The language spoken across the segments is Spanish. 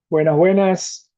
Buenas, buenas.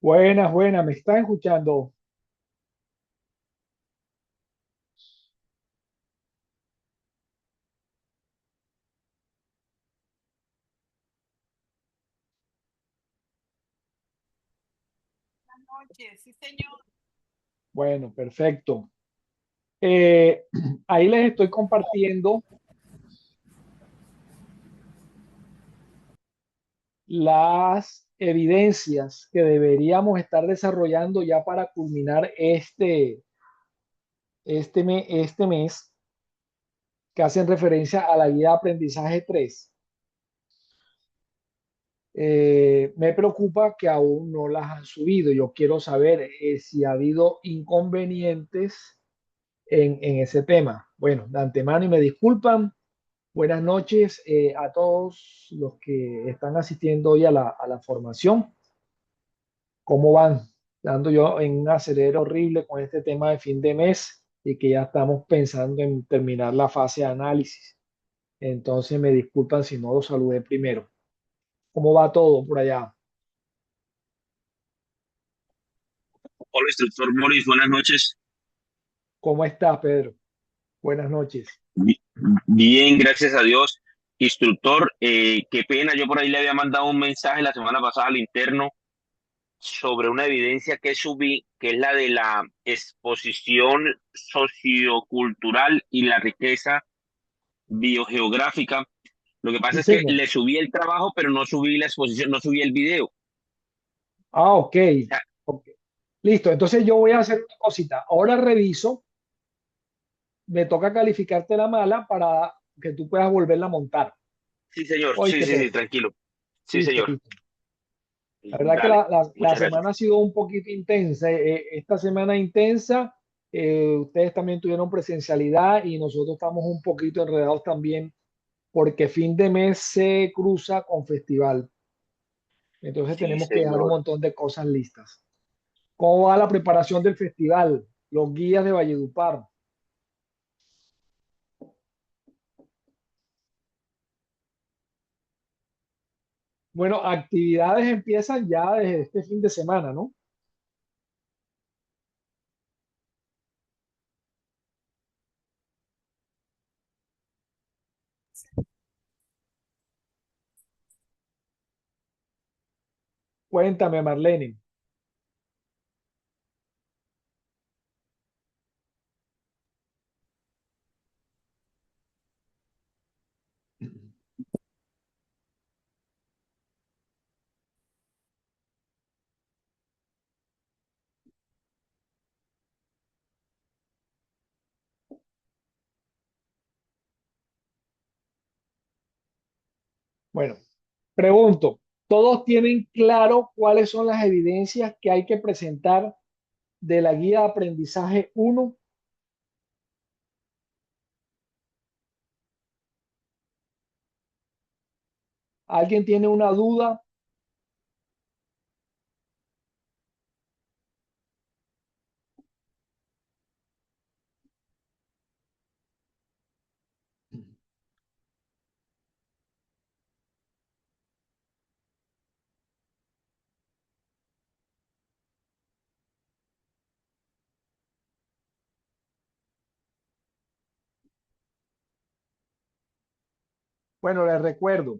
Buenas, buenas. ¿Me están escuchando? Noches, sí, señor. Bueno, perfecto. Eh, Ahí les estoy compartiendo las evidencias que deberíamos estar desarrollando ya para culminar este mes, que hacen referencia a la guía de aprendizaje 3. Me preocupa que aún no las han subido. Yo quiero saber si ha habido inconvenientes en ese tema. Bueno, de antemano y me disculpan. Buenas noches a todos los que están asistiendo hoy a la formación. ¿Cómo van? Dando yo en un acelero horrible con este tema de fin de mes y que ya estamos pensando en terminar la fase de análisis. Entonces me disculpan si no los saludé primero. ¿Cómo va todo por allá? instructor Boris, buenas noches. ¿Cómo estás, Pedro? Buenas noches. Bi- Bien, gracias a Dios. Instructor, qué pena, yo por ahí le había mandado un mensaje la semana pasada al interno sobre una evidencia que subí, que es la de la exposición sociocultural y la riqueza biogeográfica. Lo que Sí, pasa es que señor. le subí el trabajo, pero no subí la exposición, no subí el video. O Ah, ok. sea, Ok. Listo. Entonces yo voy a hacer una cosita. Ahora reviso. Me toca calificarte la mala para que tú puedas volverla a montar. sí, señor, sí, Oíste, sí, sí, Pedro. tranquilo. Sí, Listo, señor. listo. La verdad que Dale, la muchas semana gracias. ha sido un poquito intensa. Esta semana intensa, ustedes también tuvieron presencialidad y nosotros estamos un poquito enredados también porque fin de mes se cruza con festival. Entonces Sí, tenemos que dejar un señor. montón de cosas listas. ¿Cómo va la preparación del festival? Los guías de Valledupar. Bueno, actividades empiezan ya desde este fin de semana, ¿no? Cuéntame, Marlene. Bueno, pregunto, ¿todos tienen claro cuáles son las evidencias que hay que presentar de la guía de aprendizaje uno? ¿Alguien tiene una duda? Bueno, les recuerdo,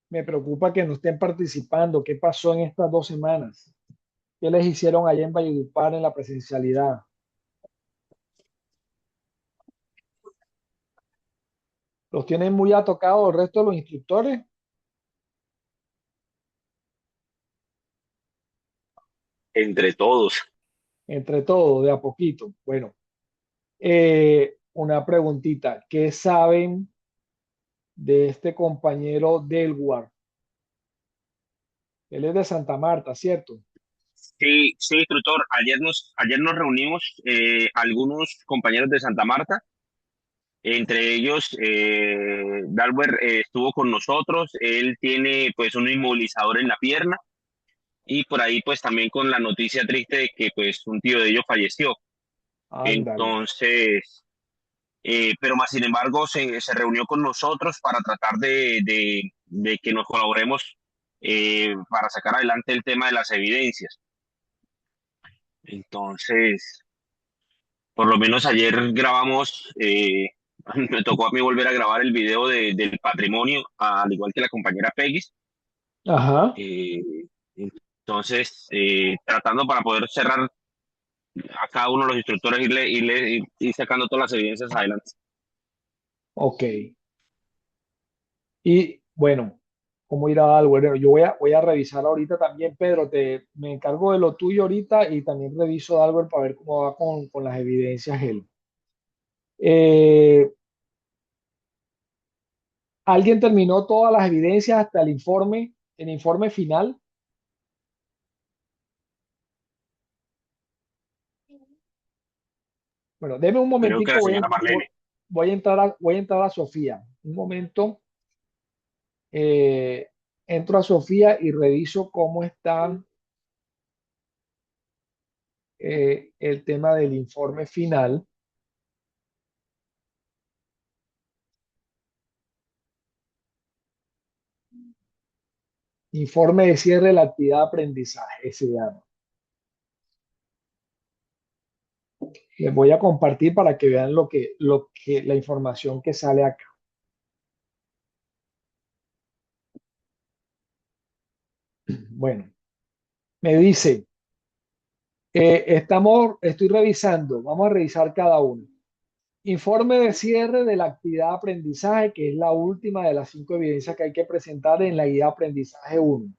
me preocupa que no estén participando. ¿Qué pasó en estas 2 semanas? ¿Qué les hicieron allá en Valledupar en la presencialidad? ¿Los tienen muy atocados el resto de los instructores? Entre todos. Entre todos, de a poquito. Bueno, una preguntita. ¿Qué saben de este compañero Delwar? Él es de Santa Marta, ¿cierto? Sí, sí, instructor. Ayer nos reunimos algunos compañeros de Santa Marta, entre ellos Dalber estuvo con nosotros. Él tiene pues un inmovilizador en la pierna y por ahí pues también con la noticia triste de que pues un tío de ellos falleció. Ándale. Entonces, pero más sin embargo se reunió con nosotros para tratar de que nos colaboremos para sacar adelante el tema de las evidencias. Entonces, por lo menos ayer grabamos, me tocó a mí volver a grabar el video del patrimonio, al igual que la compañera Peggy. Ajá, Eh, entonces, tratando para poder cerrar a cada uno de los instructores, ir sacando todas las evidencias adelante. ok. Y bueno, ¿cómo irá algo? Bueno, yo voy a revisar ahorita también, Pedro, me encargo de lo tuyo ahorita y también reviso algo para ver cómo va con las evidencias él. Eh, ¿Alguien terminó todas las evidencias hasta el informe final? Bueno, deme un Creo que momentico, la señora Marlene. voy a entrar a Sofía. Un momento, eh, entro a Sofía y reviso cómo está el tema del informe final. Informe de cierre de la actividad de aprendizaje, ese se llama. Les voy a compartir para que vean la información que sale acá. Bueno, me dice, estoy revisando, vamos a revisar cada uno. Informe de cierre de la actividad de aprendizaje, que es la última de las 5 evidencias que hay que presentar en la guía de aprendizaje 1.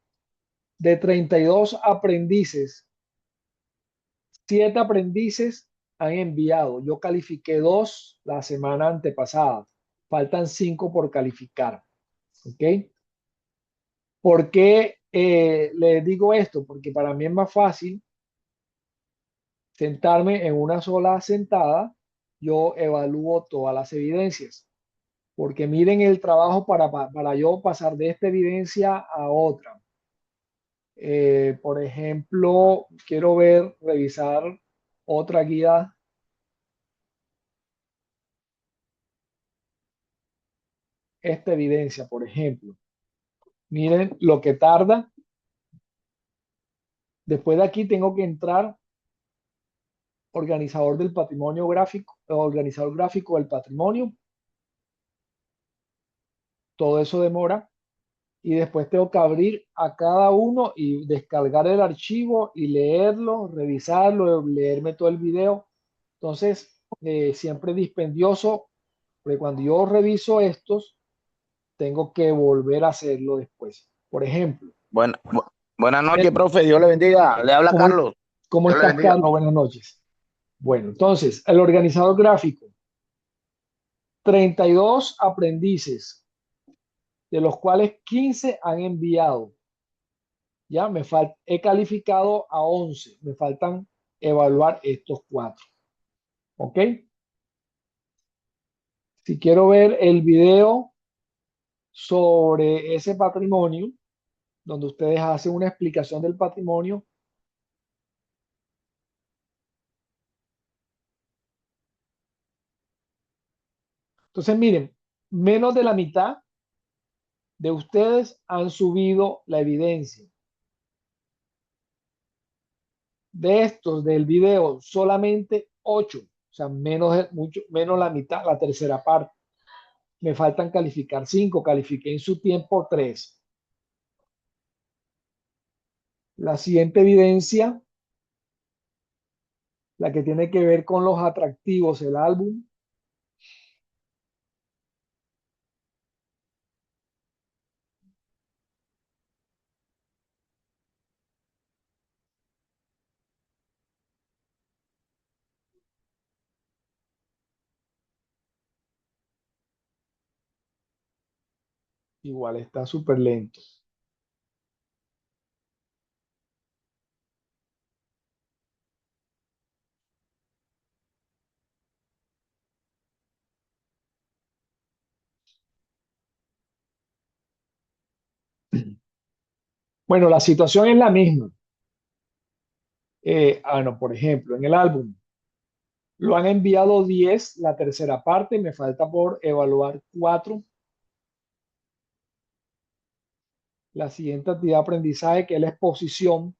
De 32 aprendices, 7 aprendices han enviado. Yo califiqué 2 la semana antepasada. Faltan 5 por calificar. ¿Ok? ¿Por qué les digo esto? Porque para mí es más fácil sentarme en una sola sentada. Yo evalúo todas las evidencias. Porque miren el trabajo para yo pasar de esta evidencia a otra. Por ejemplo, quiero revisar otra guía, esta evidencia, por ejemplo. Miren lo que tarda. Después de aquí tengo que entrar organizador del patrimonio gráfico, organizador gráfico del patrimonio. Todo eso demora. Y después tengo que abrir a cada uno y descargar el archivo y leerlo, revisarlo, leerme todo el video. Entonces, siempre es dispendioso, porque cuando yo reviso estos, tengo que volver a hacerlo después. Por ejemplo, Buenas noches, el- profe. Dios le bendiga. Le habla ¿cómo, Carlos. cómo Dios le estás, bendiga. Carlos? Buenas noches. Bueno, entonces, el organizador gráfico, 32 aprendices, de los cuales 15 han enviado. Ya he calificado a 11, me faltan evaluar estos 4. ¿Ok? Si quiero ver el video sobre ese patrimonio, donde ustedes hacen una explicación del patrimonio, entonces miren, menos de la mitad de ustedes han subido la evidencia. De estos del video, solamente 8, o sea, mucho, menos la mitad, la tercera parte. Me faltan calificar 5, califiqué en su tiempo 3. La siguiente evidencia, la que tiene que ver con los atractivos, el álbum, igual está súper lento. Bueno, la situación es la misma. No, por ejemplo, en el álbum lo han enviado 10, la tercera parte, me falta por evaluar 4. La siguiente actividad de aprendizaje, que es la exposición,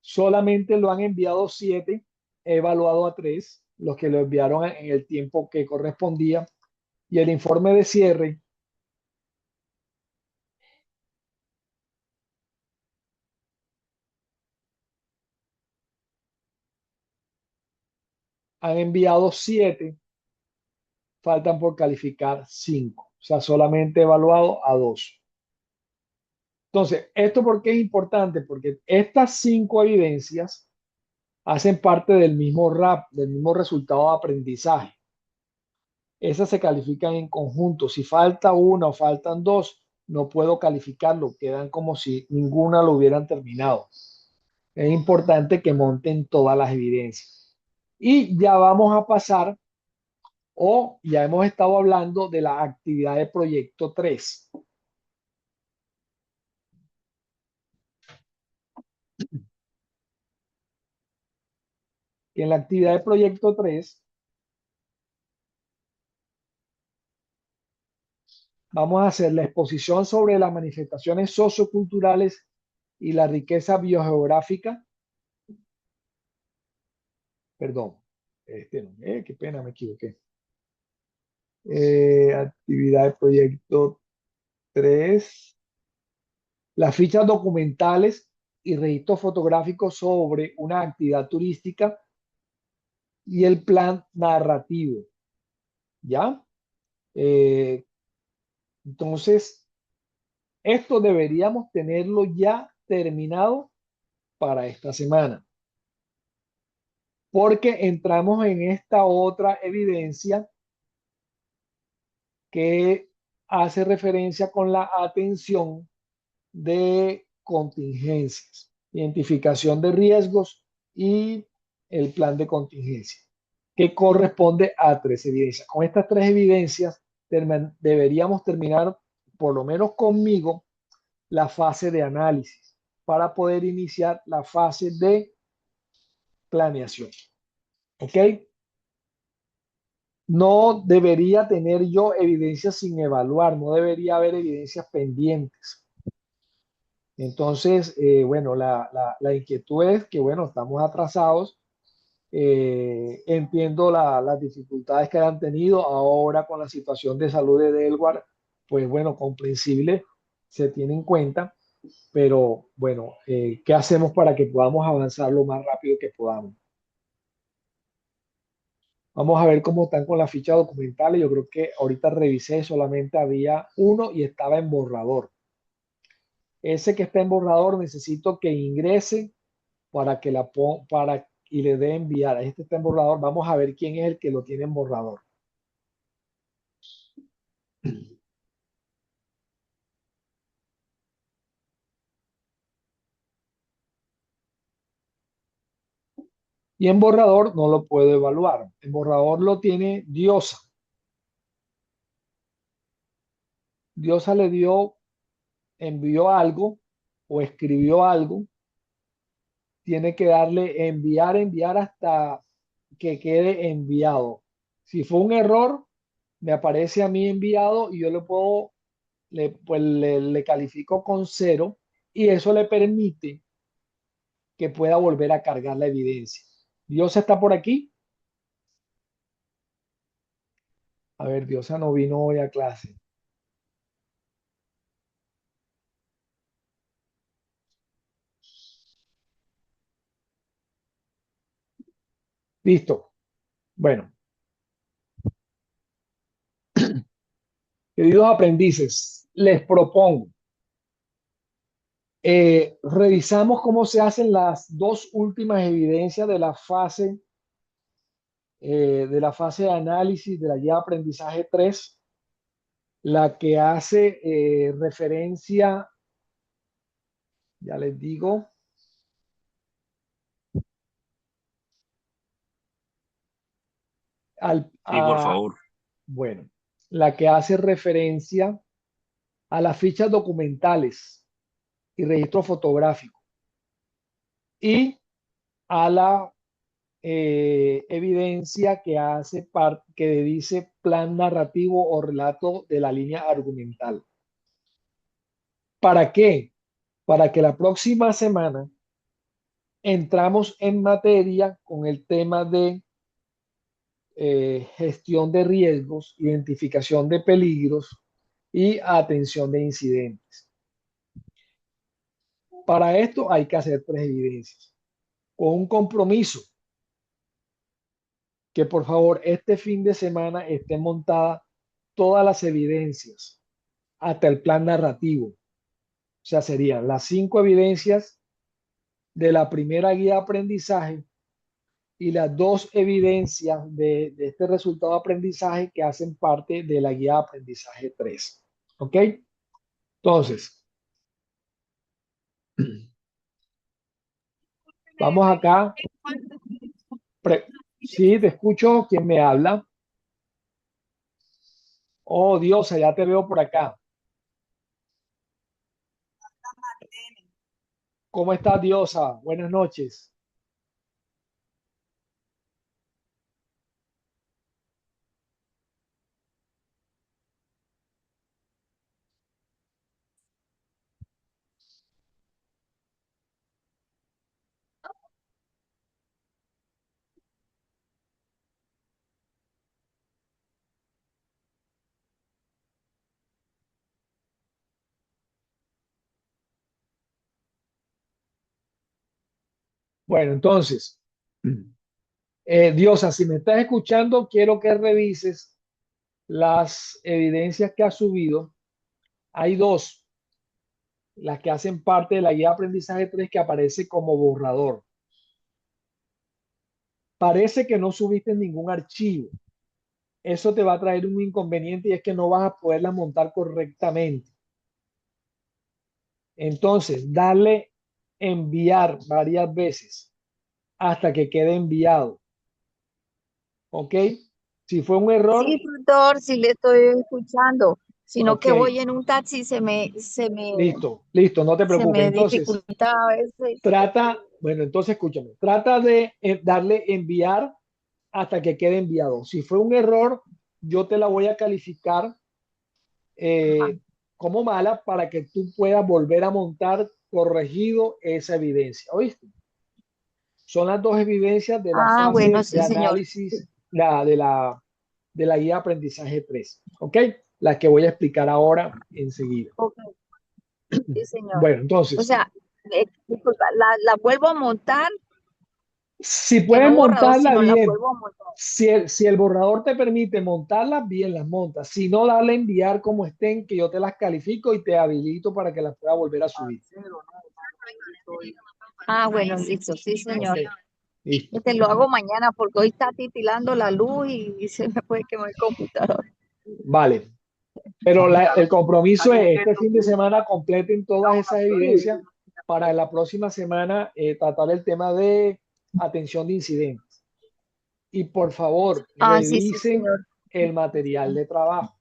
solamente lo han enviado 7, he evaluado a 3, los que lo enviaron en el tiempo que correspondía. Y el informe de cierre han enviado 7, faltan por calificar 5, o sea, solamente he evaluado a 2. Entonces, ¿esto por qué es importante? Porque estas 5 evidencias hacen parte del mismo RAP, del mismo resultado de aprendizaje. Esas se califican en conjunto. Si falta una o faltan 2, no puedo calificarlo. Quedan como si ninguna lo hubieran terminado. Es importante que monten todas las evidencias. Y ya vamos a pasar, o ya hemos estado hablando de la actividad de proyecto 3. En la actividad de proyecto 3 Vamos a hacer la exposición sobre las manifestaciones socioculturales y la riqueza biogeográfica. Perdón, no, qué pena, me equivoqué. Actividad de proyecto 3. Las fichas documentales y registros fotográficos sobre una actividad turística y el plan narrativo. ¿Ya? Eh, entonces, esto deberíamos tenerlo ya terminado para esta semana, porque entramos en esta otra evidencia que hace referencia con la atención de contingencias, identificación de riesgos y el plan de contingencia, que corresponde a 3 evidencias. Con estas 3 evidencias deberíamos terminar, por lo menos conmigo, la fase de análisis para poder iniciar la fase de planeación. ¿Ok? No debería tener yo evidencias sin evaluar, no debería haber evidencias pendientes. Entonces, bueno, la inquietud es que, bueno, estamos atrasados. Entiendo las dificultades que han tenido ahora con la situación de salud de Delaware, pues bueno, comprensible, se tiene en cuenta, pero bueno, ¿qué hacemos para que podamos avanzar lo más rápido que podamos? Vamos a ver cómo están con las fichas documentales. Yo creo que ahorita revisé, solamente había uno y estaba en borrador. Ese que está en borrador necesito que ingrese para que y le dé enviar. Este está en borrador. Vamos a ver quién es el que lo tiene en borrador. Y en borrador no lo puedo evaluar. En borrador lo tiene Diosa. Diosa le dio, envió algo o escribió algo. Tiene que darle enviar, enviar hasta que quede enviado. Si fue un error, me aparece a mí enviado y yo le puedo, pues le califico con 0 y eso le permite que pueda volver a cargar la evidencia. Diosa está por aquí. A ver, Diosa no vino hoy a clase. Listo. Bueno, queridos aprendices, les propongo, revisamos cómo se hacen las 2 últimas evidencias de la fase de análisis de la guía de aprendizaje 3, la que hace referencia, ya les digo, Sí, por favor. bueno, la que hace referencia a las fichas documentales y registro fotográfico y a la evidencia que hace parte, que dice plan narrativo o relato de la línea argumental. ¿Para qué? Para que la próxima semana entramos en materia con el tema de gestión de riesgos, identificación de peligros y atención de incidentes. Para esto hay que hacer 3 evidencias con un compromiso que por favor este fin de semana estén montadas todas las evidencias hasta el plan narrativo. O sea, serían las 5 evidencias de la primera guía de aprendizaje y las 2 evidencias de este resultado de aprendizaje que hacen parte de la guía de aprendizaje 3. ¿Ok? Entonces, vamos acá. Sí, te escucho. ¿Quién me habla? Oh, Diosa, ya te veo por acá. ¿Cómo estás, Diosa? Buenas noches. Bueno, entonces, Diosa, si me estás escuchando, quiero que revises las evidencias que has subido. Hay dos, las que hacen parte de la guía de aprendizaje 3 que aparece como borrador. Parece que no subiste ningún archivo. Eso te va a traer un inconveniente y es que no vas a poderla montar correctamente. Entonces, dale enviar varias veces hasta que quede enviado. ¿Ok? Si fue un error, Sí, tutor, sí le estoy escuchando, sino ok, que voy en un taxi y listo, listo, no te se preocupes. me Entonces, dificulta a veces. bueno, entonces escúchame, trata de darle enviar hasta que quede enviado. Si fue un error, yo te la voy a calificar Ajá. como mala para que tú puedas volver a montar corregido esa evidencia. ¿Oíste? Son las dos evidencias de la Ah, bueno, fase de sí, señor. análisis de la guía de aprendizaje 3. ¿Ok? La que voy a explicar ahora enseguida. Ok, sí, señor. Bueno, O entonces, sea, disculpa, la vuelvo a montar, si que puedes no borrador, montarla sino la bien, vuelvo a montar. si el borrador te permite montarlas bien, las montas. Si no, dale a enviar como estén, que yo te las califico y te habilito para que las pueda volver a subir. Ah, bueno, listo, sí, Ok, señor. listo. Lo hago mañana porque hoy está titilando la luz y se me puede quemar el computador. Vale. Pero el compromiso es este fin de semana completen todas esas evidencias para la próxima semana tratar el tema de atención de incidentes. Y por favor, Ah, sí, sí, revisen señor. el material de trabajo,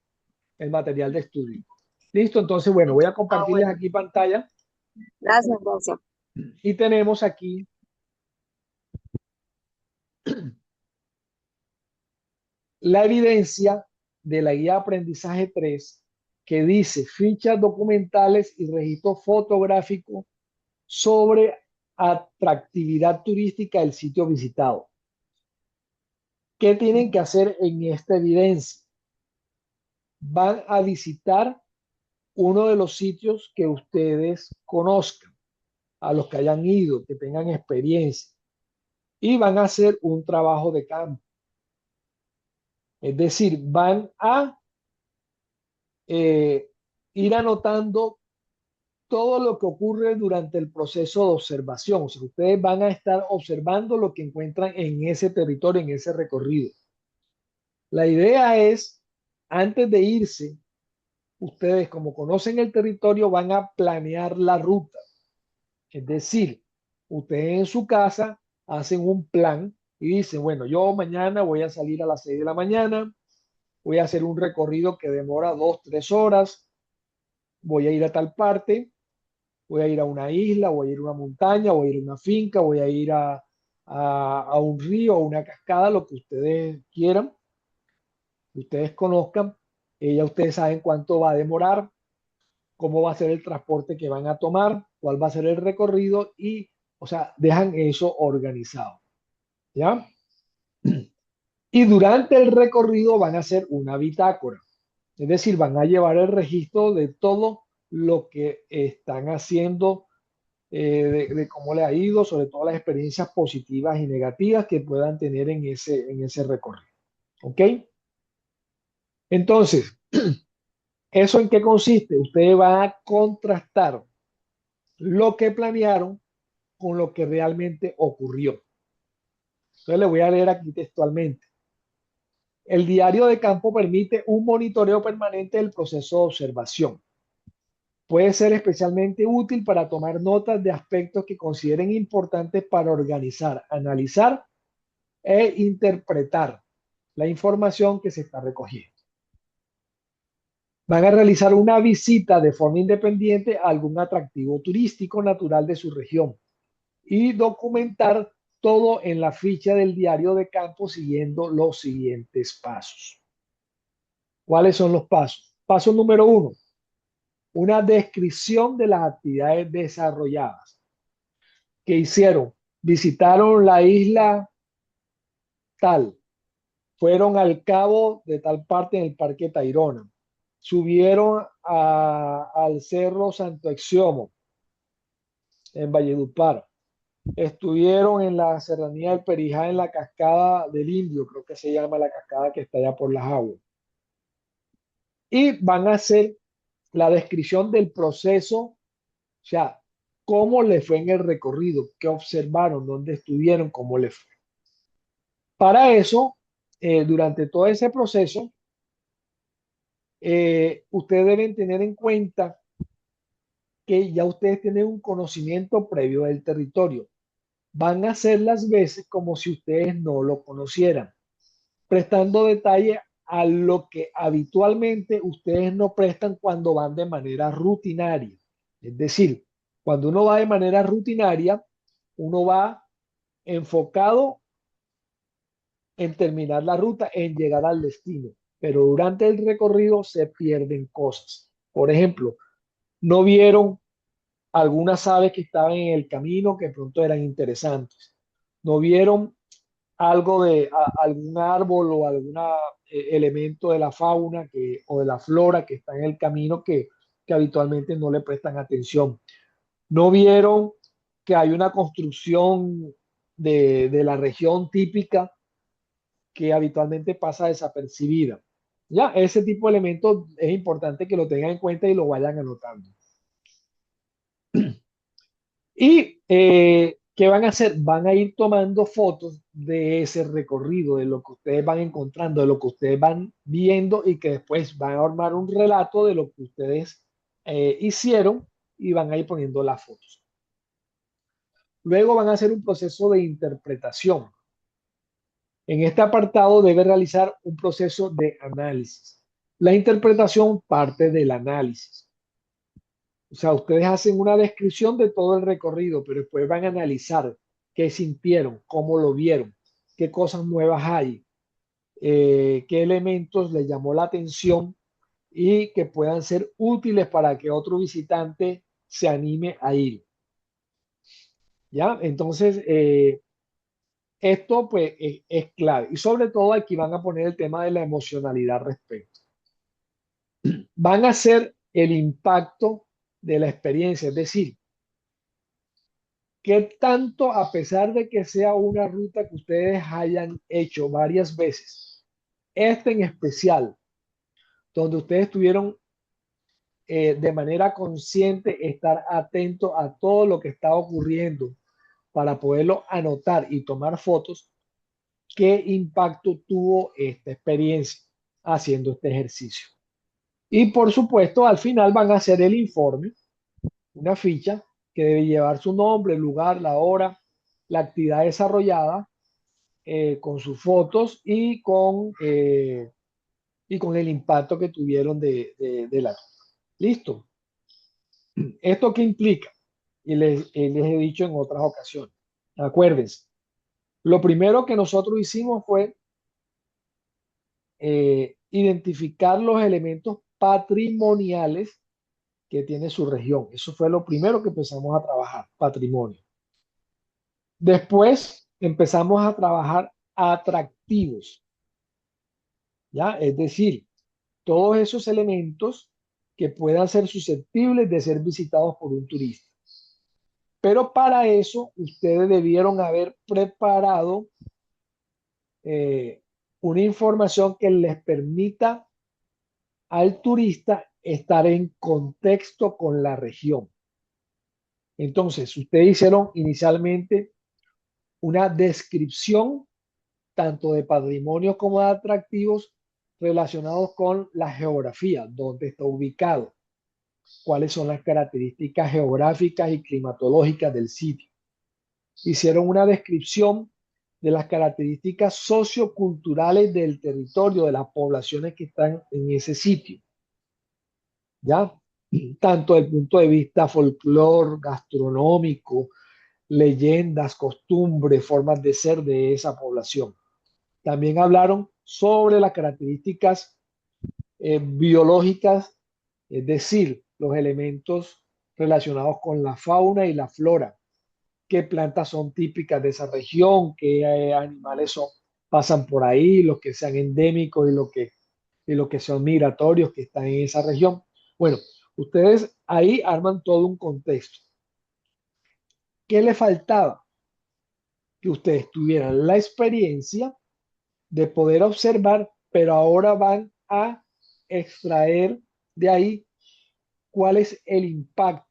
el material de estudio. Listo, entonces, bueno, voy a Ah, compartirles bueno, aquí pantalla gracias, gracias. y tenemos aquí la evidencia de la guía de aprendizaje 3 que dice fichas documentales y registro fotográfico sobre atractividad turística del sitio visitado. ¿Qué tienen que hacer en esta evidencia? Van a visitar uno de los sitios que ustedes conozcan, a los que hayan ido, que tengan experiencia, y van a hacer un trabajo de campo. Es decir, van a eh, ir anotando todo lo que ocurre durante el proceso de observación. O sea, ustedes van a estar observando lo que encuentran en ese territorio, en ese recorrido. La idea es, antes de irse, ustedes como conocen el territorio van a planear la ruta. Es decir, ustedes en su casa hacen un plan y dicen, bueno, yo mañana voy a salir a las 6 de la mañana, voy a hacer un recorrido que demora 2, 3 horas, voy a ir a tal parte, voy a ir a una isla, voy a ir a una montaña, voy a ir a una finca, voy a ir a un río, a una cascada, lo que ustedes quieran, ustedes conozcan, ya ustedes saben cuánto va a demorar, cómo va a ser el transporte que van a tomar, cuál va a ser el recorrido y, o sea, dejan eso organizado, ¿ya? Y durante el recorrido van a hacer una bitácora, es decir, van a llevar el registro de todo lo que están haciendo, de cómo le ha ido, sobre todo las experiencias positivas y negativas que puedan tener en ese recorrido. ¿Ok? Entonces, ¿eso en qué consiste? Ustedes van a contrastar lo que planearon con lo que realmente ocurrió. Entonces le voy a leer aquí textualmente. El diario de campo permite un monitoreo permanente del proceso de observación. Puede ser especialmente útil para tomar notas de aspectos que consideren importantes para organizar, analizar e interpretar la información que se está recogiendo. Van a realizar una visita de forma independiente a algún atractivo turístico natural de su región y documentar todo en la ficha del diario de campo siguiendo los siguientes pasos. ¿Cuáles son los pasos? Paso número 1, una descripción de las actividades desarrolladas. ¿Qué hicieron? Visitaron la isla tal, fueron al cabo de tal parte en el Parque Tayrona, subieron al Cerro Santo Exiomo en Valledupar, estuvieron en la serranía del Perijá, en la cascada del Indio, creo que se llama la cascada que está allá por las aguas. Y van a hacer la descripción del proceso, o sea, cómo le fue en el recorrido, qué observaron, dónde estuvieron, cómo le fue. Para eso, durante todo ese proceso, ustedes deben tener en cuenta que ya ustedes tienen un conocimiento previo del territorio. Van a hacer las veces como si ustedes no lo conocieran, prestando detalle a lo que habitualmente ustedes no prestan cuando van de manera rutinaria. Es decir, cuando uno va de manera rutinaria, uno va enfocado en terminar la ruta, en llegar al destino, pero durante el recorrido se pierden cosas. Por ejemplo, no vieron algunas aves que estaban en el camino que de pronto eran interesantes. No vieron algo de algún árbol o algún elemento de la fauna o de la flora que está en el camino que habitualmente no le prestan atención. No vieron que hay una construcción de la región típica que habitualmente pasa desapercibida. Ya, ese tipo de elementos es importante que lo tengan en cuenta y lo vayan anotando. Y ¿qué van a hacer? Van a ir tomando fotos de ese recorrido, de lo que ustedes van encontrando, de lo que ustedes van viendo y que después van a armar un relato de lo que ustedes hicieron y van a ir poniendo las fotos. Luego van a hacer un proceso de interpretación. En este apartado debe realizar un proceso de análisis. La interpretación parte del análisis. O sea, ustedes hacen una descripción de todo el recorrido, pero después van a analizar qué sintieron, cómo lo vieron, qué cosas nuevas hay, qué elementos les llamó la atención y que puedan ser útiles para que otro visitante se anime a ir. ¿Ya? Entonces, esto pues es clave. Y sobre todo aquí van a poner el tema de la emocionalidad al respecto. Van a hacer el impacto de la experiencia, es decir, ¿qué tanto, a pesar de que sea una ruta que ustedes hayan hecho varias veces, este en especial, donde ustedes tuvieron de manera consciente estar atentos a todo lo que está ocurriendo para poderlo anotar y tomar fotos, qué impacto tuvo esta experiencia haciendo este ejercicio? Y por supuesto, al final van a hacer el informe, una ficha que debe llevar su nombre, el lugar, la hora, la actividad desarrollada, con sus fotos y con el impacto que tuvieron de la. Listo. ¿Esto qué implica? Y les he dicho en otras ocasiones. Acuérdense, lo primero que nosotros hicimos fue identificar los elementos patrimoniales que tiene su región. Eso fue lo primero que empezamos a trabajar, patrimonio. Después empezamos a trabajar atractivos, ¿ya? Es decir, todos esos elementos que puedan ser susceptibles de ser visitados por un turista. Pero para eso ustedes debieron haber preparado una información que les permita al turista estar en contexto con la región. Entonces, ustedes hicieron inicialmente una descripción tanto de patrimonios como de atractivos relacionados con la geografía, dónde está ubicado, cuáles son las características geográficas y climatológicas del sitio. Hicieron una descripción de las características socioculturales del territorio, de las poblaciones que están en ese sitio, ¿ya? Tanto desde el punto de vista folclor, gastronómico, leyendas, costumbres, formas de ser de esa población. También hablaron sobre las características biológicas, es decir, los elementos relacionados con la fauna y la flora, qué plantas son típicas de esa región, qué animales pasan por ahí, los que sean endémicos y los que son migratorios que están en esa región. Bueno, ustedes ahí arman todo un contexto. ¿Qué le faltaba? que ustedes tuvieran la experiencia de poder observar, pero ahora van a extraer de ahí cuál es el impacto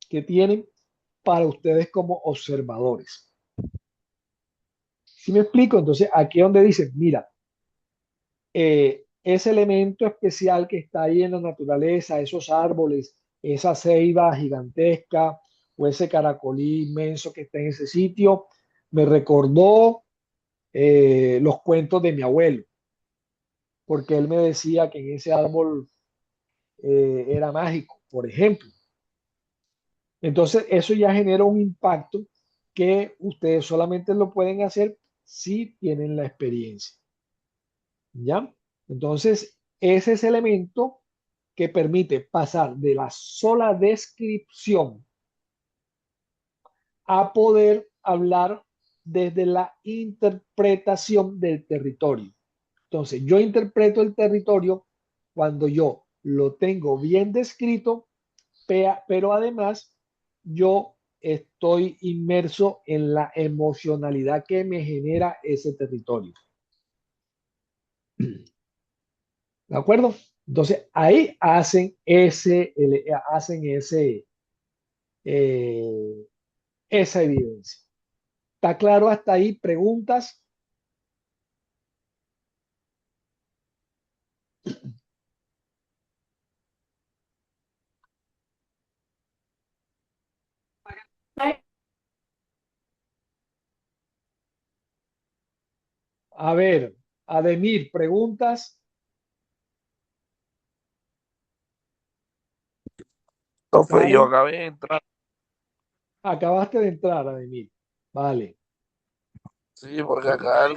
que tienen para ustedes como observadores. ¿Sí me explico? Entonces, aquí es donde dicen, mira, ese elemento especial que está ahí en la naturaleza, esos árboles, esa ceiba gigantesca o ese caracolí inmenso que está en ese sitio, me recordó los cuentos de mi abuelo, porque él me decía que en ese árbol era mágico, por ejemplo. Entonces, eso ya genera un impacto que ustedes solamente lo pueden hacer si tienen la experiencia. ¿Ya? Entonces, ese es el elemento que permite pasar de la sola descripción a poder hablar desde la interpretación del territorio. Entonces, yo interpreto el territorio cuando yo lo tengo bien descrito, pero además yo estoy inmerso en la emocionalidad que me genera ese territorio. ¿De acuerdo? Entonces, ahí hacen eh, esa evidencia. ¿Está claro hasta ahí? ¿Preguntas? A ver, Ademir, ¿preguntas? Profe, yo Karen, acabé de entrar. acabaste de entrar, Ademir. Vale. Sí, porque acá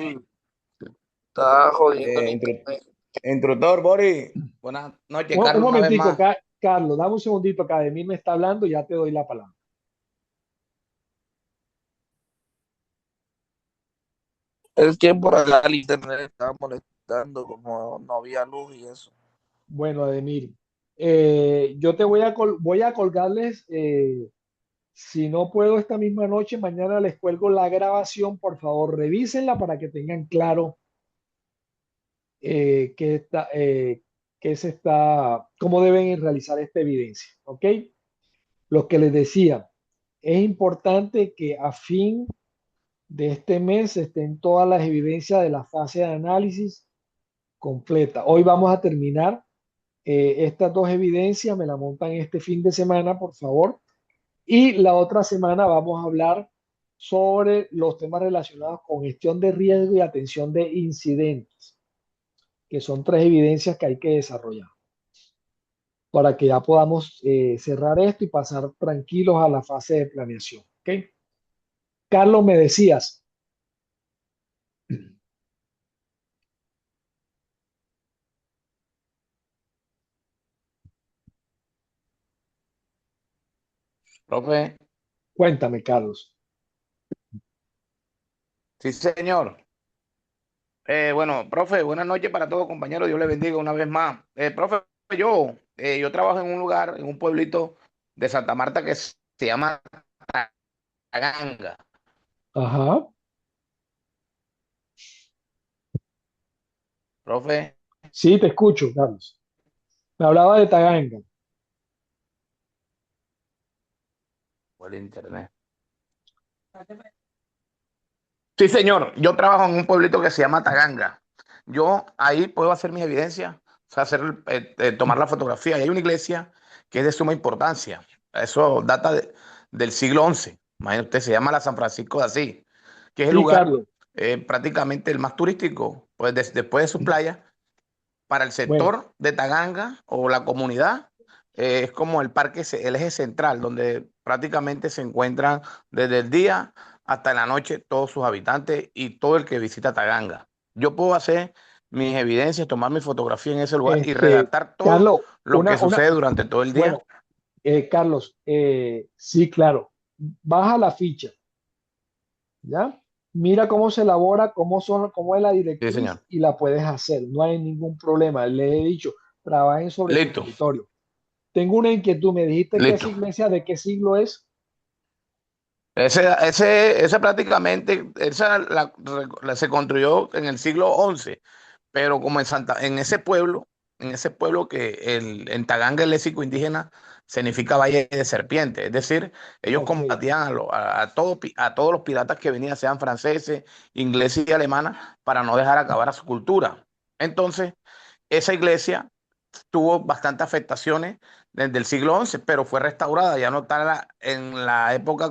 está jodiendo el Eh, intru- internet. Instructor Boris, buenas noches, Un Carlos, una vez momentico, más. Carlos, dame un segundito, que Ademir me está hablando, ya te doy la palabra. Es que por acá el internet estaba molestando, como no había luz y eso. Bueno, Ademir, yo te voy a colgarles, si no puedo esta misma noche, mañana les cuelgo la grabación, por favor, revísenla para que tengan claro qué está, cómo deben realizar esta evidencia, ¿ok? Lo que les decía, es importante que a fin de este mes estén todas las evidencias de la fase de análisis completa. Hoy vamos a terminar estas dos evidencias, me la montan este fin de semana, por favor. Y la otra semana vamos a hablar sobre los temas relacionados con gestión de riesgo y atención de incidentes, que son tres evidencias que hay que desarrollar para que ya podamos cerrar esto y pasar tranquilos a la fase de planeación. ¿Ok? Carlos, me decías. Profe, Cuéntame, Carlos. sí, señor. Bueno, profe, buenas noches para todos, compañeros. Dios le bendiga una vez más. Profe, yo trabajo en un lugar, en un pueblito de Santa Marta que se llama Taganga. Ajá. Profe, Sí, te escucho, Carlos. Me hablaba de Taganga. por el internet. Sí, señor. Yo trabajo en un pueblito que se llama Taganga. Yo ahí puedo hacer mis evidencias, o sea, tomar la fotografía. Y hay una iglesia que es de suma importancia. Eso data del siglo XI. Imagínate usted, se llama la San Francisco de Asís, que es el Sí, lugar Carlos. prácticamente el más turístico, pues después de sus playas para el Bueno, sector de Taganga o la comunidad, es como el eje central, donde prácticamente se encuentran desde el día hasta en la noche todos sus habitantes y todo el que visita Taganga. Yo puedo hacer mis evidencias, tomar mi fotografía en ese lugar y redactar todo Carlos, lo que sucede durante todo el día. bueno, Carlos, sí, claro. Baja la ficha, ¿ya? Mira cómo se elabora, cómo es la Sí, directriz señor. y la puedes hacer. No hay ningún problema. Le he dicho, trabajen sobre su Listo, territorio. Tengo una inquietud. Me dijiste que esa listo. iglesia, ¿de qué siglo es? Ese prácticamente, se construyó en el siglo XI, pero como en ese pueblo en Taganga el léxico indígena significa Valle de Serpientes, es decir, ellos Ok. combatían a todos los piratas que venían, sean franceses, ingleses y alemanes, para no dejar acabar a su cultura. Entonces, esa iglesia tuvo bastantes afectaciones desde el siglo XI, pero fue restaurada, ya no está en la época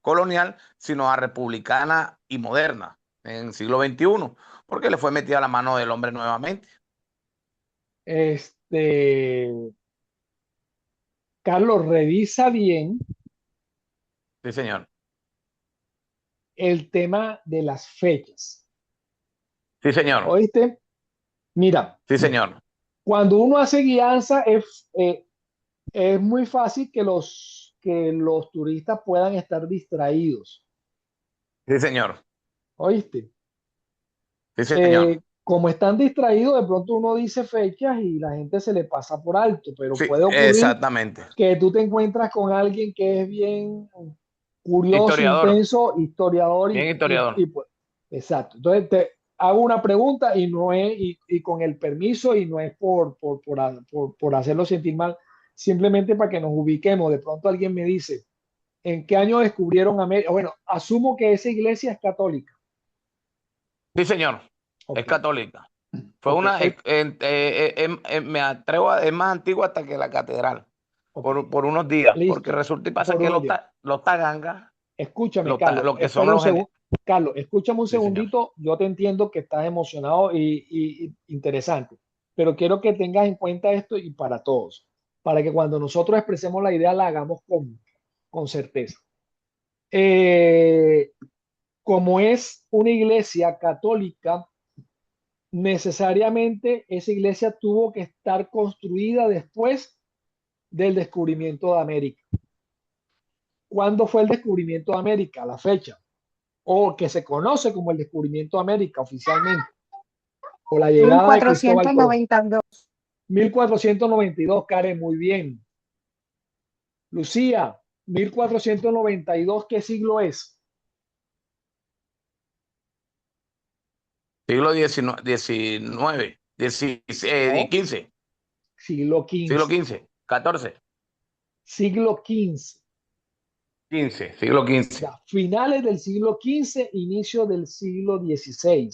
colonial, sino a republicana y moderna, en el siglo XXI, porque le fue metida la mano del hombre nuevamente. Este, Carlos, revisa bien Sí, señor. el tema de las fechas. Sí, señor. ¿Oíste? Mira, Sí, señor. cuando uno hace guianza es muy fácil que los turistas puedan estar distraídos. Sí, señor. ¿Oíste? Sí, señor. Como están distraídos, de pronto uno dice fechas y la gente se le pasa por alto, pero Sí, puede ocurrir exactamente. que tú te encuentras con alguien que es bien curioso, Historiador. intenso, historiador Bien historiador. pues, exacto. Entonces te hago una pregunta y no es, y con el permiso, y no es por hacerlo sentir mal, simplemente para que nos ubiquemos. De pronto alguien me dice, ¿en qué año descubrieron América? Bueno, asumo que esa iglesia es católica. Sí, señor. Es Ok, católica. Fue ok, una, me atrevo es más antigua hasta que la catedral, ok, por unos días, porque listo. resulta y pasa Por que unos días. los tagangas, Escúchame, Carlos, lo que espera son un los segundo. Carlos, escúchame un Sí, señor. segundito. Yo te entiendo que estás emocionado y interesante, pero quiero que tengas en cuenta esto y para todos, para que cuando nosotros expresemos la idea la hagamos con certeza. Eh, como es una iglesia católica, necesariamente esa iglesia tuvo que estar construida después del descubrimiento de América. ¿Cuándo fue el descubrimiento de América? La fecha. O que se conoce como el descubrimiento de América oficialmente, o la mil llegada de Cristóbal cuatrocientos Colón. noventa y dos 1492, Karen, muy bien. Lucía, 1492, ¿qué siglo es? Siglo XIX, No, 15, siglo siglo XV. XV, 14, Siglo XV. 15, siglo O 15. sea, finales del siglo XV, inicio del siglo XVI.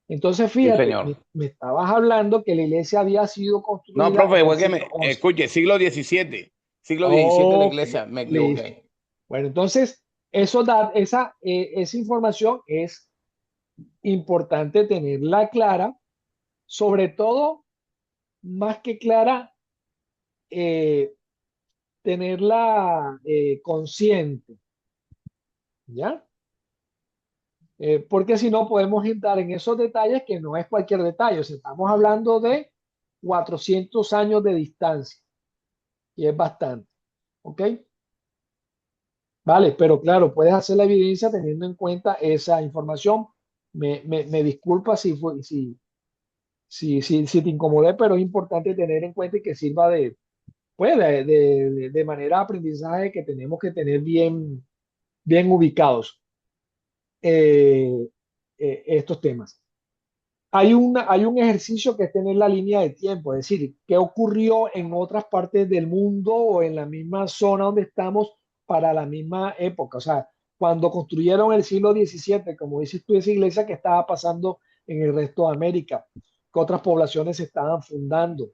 Entonces, Sí, fíjate, señor. me estabas hablando que la iglesia había sido No, construida profe, en el fue que siglo me XI. escuche, siglo XVII la Ok, iglesia, me listo. equivoqué. Bueno, entonces, esa información es importante tenerla clara, sobre todo, más que clara, eh, tenerla consciente, ¿ya? Porque si no podemos entrar en esos detalles que no es cualquier detalle, o sea, estamos hablando de 400 años de distancia y es bastante, ¿ok? Vale, pero claro, puedes hacer la evidencia teniendo en cuenta esa información. Me disculpa si te incomodé, pero es importante tener en cuenta y que sirva pues, de manera de aprendizaje que tenemos que tener bien ubicados eh, estos temas. Hay un ejercicio que es tener la línea de tiempo, es decir, qué ocurrió en otras partes del mundo o en la misma zona donde estamos para la misma época. O sea, cuando construyeron el siglo XVII, como dices tú, esa iglesia que estaba pasando en el resto de América, qué otras poblaciones se estaban fundando,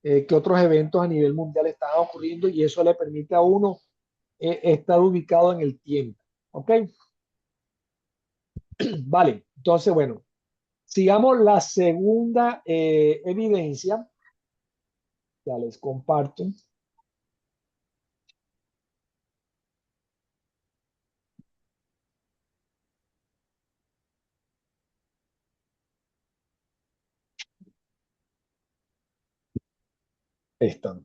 qué otros eventos a nivel mundial estaban ocurriendo y eso le permite a uno estar ubicado en el tiempo. ¿Ok? Vale, entonces, bueno, sigamos la segunda evidencia. Ya les comparto. Esta.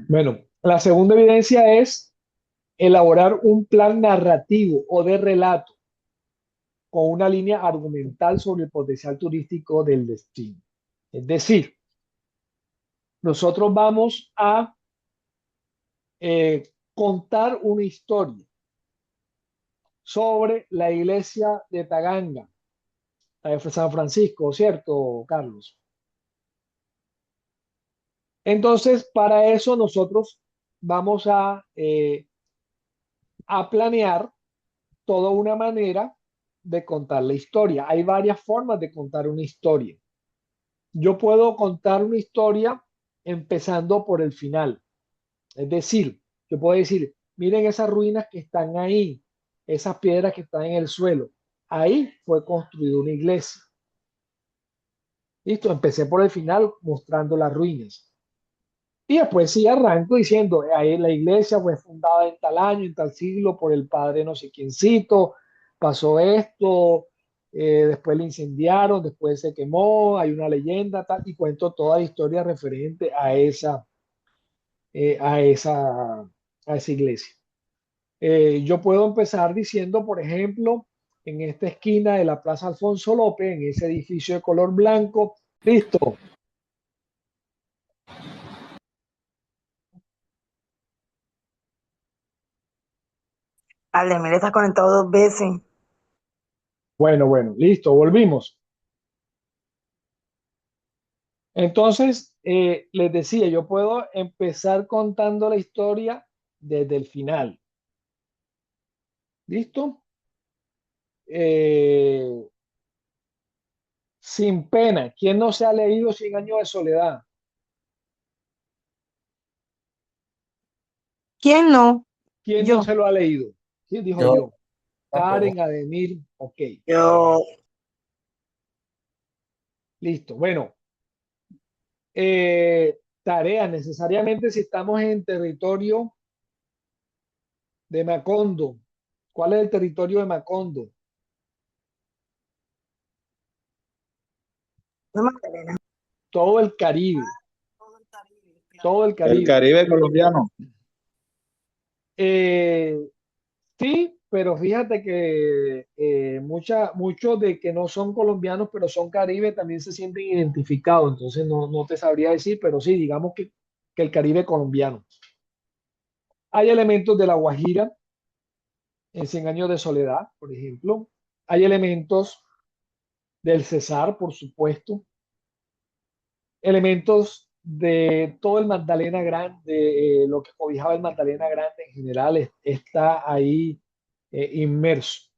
Bueno, la segunda evidencia es elaborar un plan narrativo o de relato con una línea argumental sobre el potencial turístico del destino. Es decir, nosotros vamos a contar una historia sobre la iglesia de Taganga, la de San Francisco, ¿cierto, Carlos? Entonces, para eso nosotros vamos a planear toda una manera de contar la historia. Hay varias formas de contar una historia. Yo puedo contar una historia empezando por el final. Es decir, yo puedo decir, miren esas ruinas que están ahí, esas piedras que están en el suelo. Ahí fue construida una iglesia. Listo, empecé por el final mostrando las ruinas. Y después sí arranco diciendo, ahí la iglesia fue fundada en tal año, en tal siglo, por el padre no sé quiéncito, pasó esto, después le incendiaron, después se quemó, hay una leyenda, tal, y cuento toda la historia referente eh, a esa, a esa iglesia. Yo puedo empezar diciendo, por ejemplo, en esta esquina de la Plaza Alfonso López, en ese edificio de color blanco, listo. Aldemir está conectado 2 veces. Bueno, listo, volvimos. Entonces, les decía, yo puedo empezar contando la historia desde el final. ¿Listo? Eh, Sin pena. ¿Quién no se ha leído Cien años de soledad? ¿Quién no? ¿Quién no Yo. se lo ha leído? ¿Quién dijo Yo yo? tampoco. Karen, Ademir, ok, Yo. listo. Bueno, tarea necesariamente si estamos en territorio de Macondo. ¿Cuál es el territorio de Macondo? No, Magdalena. Todo el Caribe, todo el El Caribe. Caribe colombiano. Eh, sí, pero fíjate que muchos de que no son colombianos, pero son Caribe, también se sienten identificados. Entonces no te sabría decir, pero sí, digamos que el Caribe colombiano. Hay elementos de La Guajira en Cien años de soledad, por ejemplo. Hay elementos del Cesar, por supuesto. Elementos de todo el Magdalena Grande, lo que cobijaba el Magdalena Grande en general, está ahí inmerso.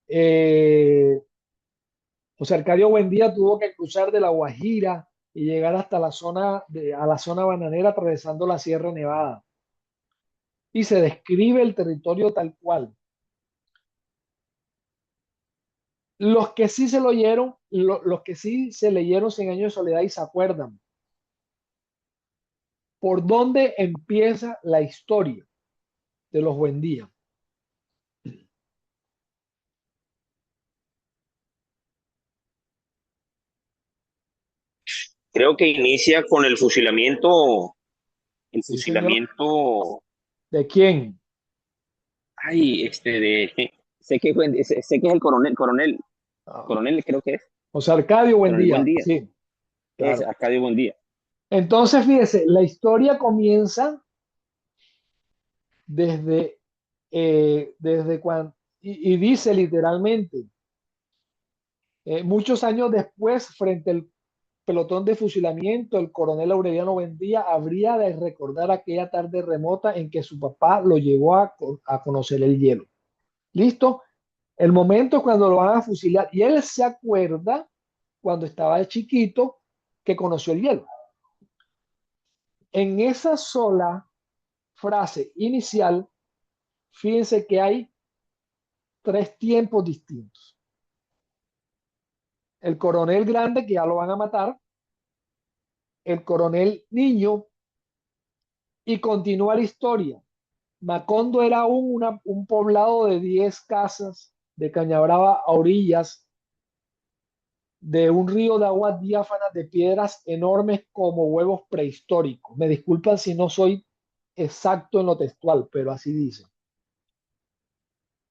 Eh, José Arcadio Buendía tuvo que cruzar de La Guajira y llegar hasta a la zona bananera atravesando la Sierra Nevada. Y se describe el territorio tal cual. Los que sí se lo oyeron, los que sí se leyeron Cien años de soledad y se acuerdan por dónde empieza la historia de los Buendía. Creo que inicia con el Sí, señor. fusilamiento, ¿De quién? ay, sé que es el Ah, coronel creo que es, José Arcadio coronel Buendía. Buendía, Sí, es claro. Arcadio Buendía. Entonces, fíjese, la historia comienza desde, desde cuando, y dice literalmente, muchos años después, frente al pelotón de fusilamiento, el coronel Aureliano Buendía habría de recordar aquella tarde remota en que su papá lo llevó a conocer el hielo. ¿Listo? El momento cuando lo van a fusilar, y él se acuerda cuando estaba de chiquito que conoció el hielo. En esa sola frase inicial, fíjense que hay tres tiempos distintos. El coronel grande, que ya lo van a matar, el coronel niño, y continúa la historia. Macondo era un poblado de 10 casas de Cañabrava a orillas de un río de aguas diáfanas de piedras enormes como huevos prehistóricos. Me disculpan si no soy exacto en lo textual, pero así dice.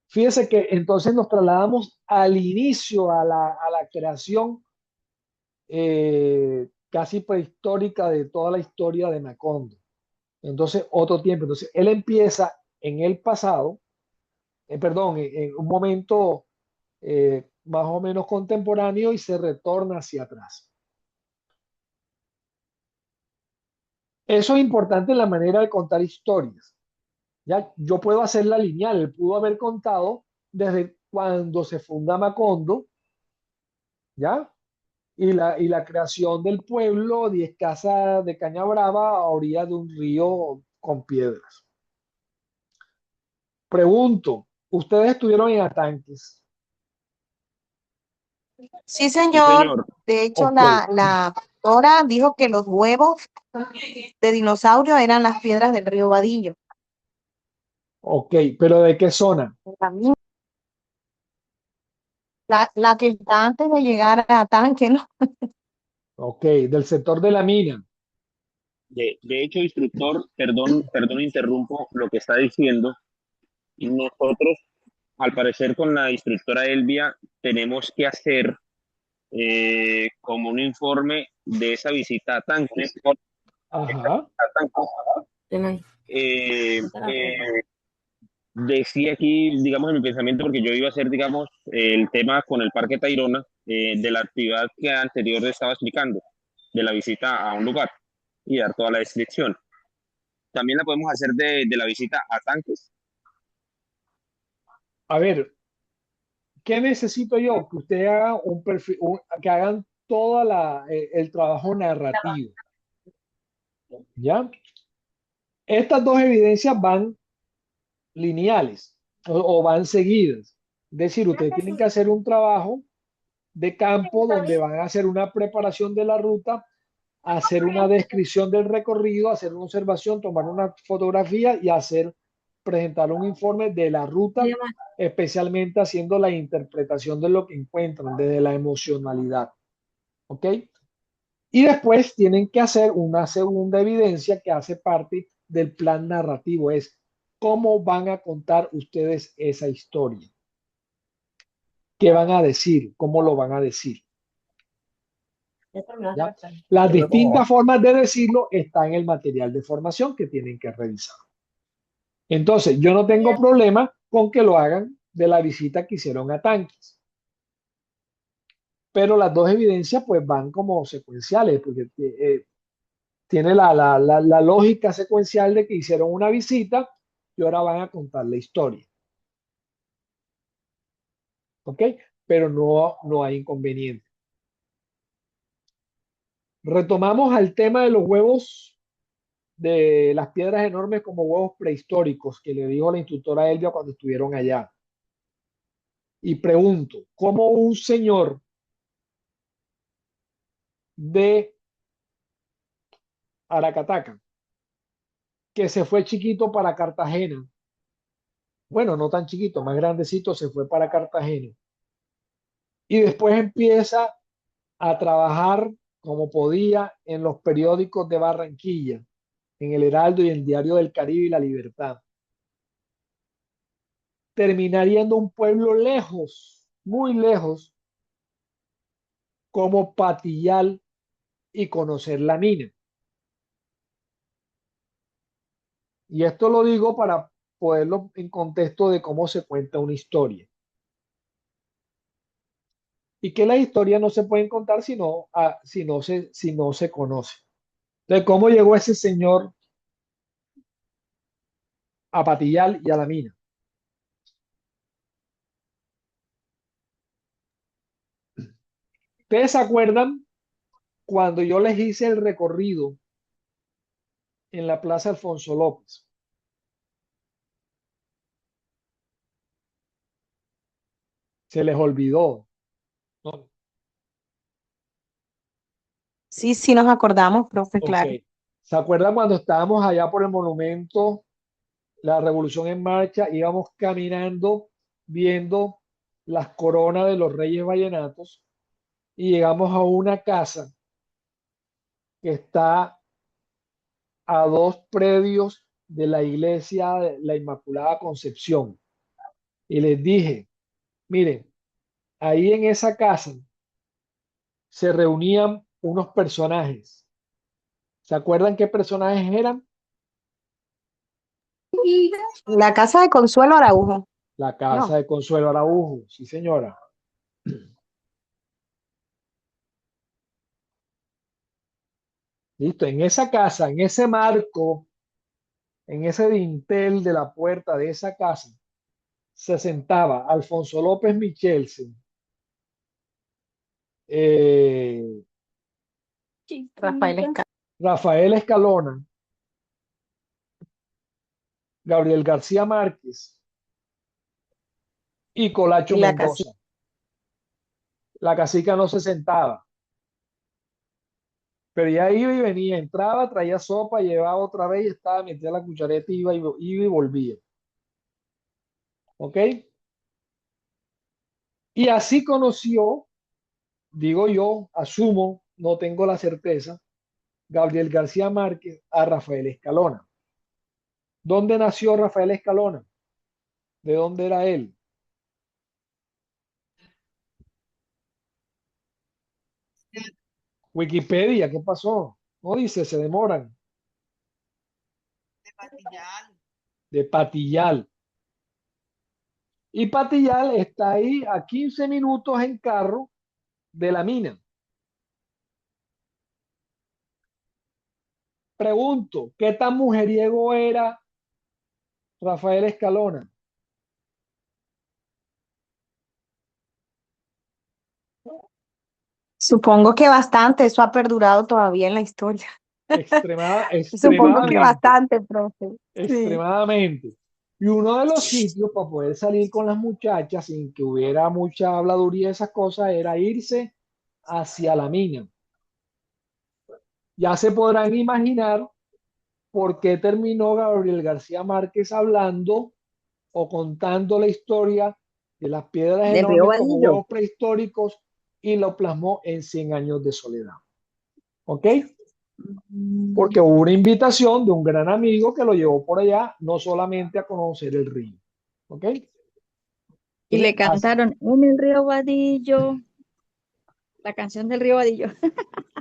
Fíjese que entonces nos trasladamos al inicio, a la creación casi prehistórica de toda la historia de Macondo. Entonces, otro tiempo. Entonces, él empieza en el pasado, perdón, en un momento más o menos contemporáneo y se retorna hacia atrás. Eso es importante en la manera de contar historias. Ya, yo puedo hacerla lineal. Él pudo haber contado desde cuando se funda Macondo, ¿ya? Y la creación del pueblo, 10 casas de Caña Brava a orilla de un río con piedras. Pregunto, ¿ustedes estuvieron en Atanques? Sí, Sí, señor. señor. De hecho, Ok, la doctora dijo que los huevos de dinosaurio eran las piedras del río Vadillo. ok, pero ¿de qué zona? La, misma- la que está antes de llegar a Tanque, ¿no? Ok, del sector de la mina. De hecho, instructor, perdón, interrumpo lo que está diciendo. Y nosotros, al parecer, con la instructora Elvia, tenemos que hacer como un informe de esa visita a tanques. Ajá. Eh, Decía aquí, digamos, en mi pensamiento, porque yo iba a hacer, digamos, el tema con el Parque Tayrona, de la actividad que anterior estaba explicando, de la visita a un lugar y dar toda la descripción. También la podemos hacer de la visita a tanques. A ver, ¿qué necesito yo? Que usted haga un perfil, que hagan toda el trabajo narrativo, ¿ya? Estas dos evidencias van lineales o van seguidas. Es decir, ustedes tienen que hacer un trabajo de campo donde van a hacer una preparación de la ruta, hacer una descripción del recorrido, hacer una observación, tomar una fotografía y presentar un informe de la ruta, especialmente haciendo la interpretación de lo que encuentran desde la emocionalidad. ¿Ok? Y después tienen que hacer una segunda evidencia que hace parte del plan narrativo, es cómo van a contar ustedes esa historia. ¿Qué van a decir? ¿Cómo lo van a decir? ¿Ya? Las distintas formas de decirlo están en el material de formación que tienen que revisar. Entonces, yo no tengo problema con que lo hagan de la visita que hicieron a Tanques, pero las dos evidencias pues van como secuenciales, porque tiene la lógica secuencial de que hicieron una visita y ahora van a contar la historia. ¿Ok? Pero no hay inconveniente. Retomamos al tema de los huevos, de las piedras enormes como huevos prehistóricos que le dijo la instructora Elvia cuando estuvieron allá. Y pregunto, ¿cómo un señor de Aracataca, que se fue chiquito para Cartagena, bueno, no tan chiquito, más grandecito, se fue para Cartagena, y después empieza a trabajar como podía en los periódicos de Barranquilla, en el Heraldo y el Diario del Caribe y La Libertad, terminar yendo a un pueblo lejos, muy lejos, como Patillal y conocer la mina. Y esto lo digo para ponerlo en contexto de cómo se cuenta una historia. Y que las historias no se pueden contar si no se conoce. Entonces, ¿cómo llegó ese señor a Patillal y a la mina? ¿Ustedes se acuerdan cuando yo les hice el recorrido en la Plaza Alfonso López? Se les olvidó, ¿no? Sí, sí nos acordamos, profe, Ok. claro. ¿Se acuerdan cuando estábamos allá por el monumento, la Revolución en Marcha? Íbamos caminando, viendo las coronas de los Reyes Vallenatos y llegamos a una casa que está a dos predios de la iglesia de la Inmaculada Concepción. Y les dije, miren, ahí en esa casa se reunían unos personajes. ¿Se acuerdan qué personajes eran? La casa de Consuelo Araujo. La casa No. de Consuelo Araujo, sí señora. Listo, en esa casa, en ese marco, en ese dintel de la puerta de esa casa, se sentaba Alfonso López Michelsen, eh, Rafael Escalona. Rafael Escalona, Gabriel García Márquez y Colacho Y la casita. Mendoza. La cacica no se sentaba, pero ya iba y venía, entraba, traía sopa, llevaba otra vez y estaba, metía la cuchareta, iba y volvía. ¿Ok? Y así conoció, digo yo, asumo, no tengo la certeza, Gabriel García Márquez a Rafael Escalona. ¿Dónde nació Rafael Escalona? ¿De dónde era él? Wikipedia, ¿qué pasó? No dice, se demoran. De Patillal. Y Patillal está ahí a 15 minutos en carro de la mina. Pregunto, ¿qué tan mujeriego era Rafael Escalona? Supongo que bastante, eso ha perdurado todavía en la historia. Supongo que Extremadamente, bastante, profe. Sí. extremadamente. Y uno de los sitios para poder salir con las muchachas sin que hubiera mucha habladuría de esas cosas era irse hacia la mina. Ya se podrán imaginar por qué terminó Gabriel García Márquez hablando o contando la historia de las piedras Del río enormes como Vadillo. huevos prehistóricos y lo plasmó en 100 años de soledad. ¿Ok? Porque hubo una invitación de un gran amigo que lo llevó por allá, no solamente a conocer el río. ¿Ok? Y le Entonces, cantaron en el río Vadillo, la canción del río Vadillo.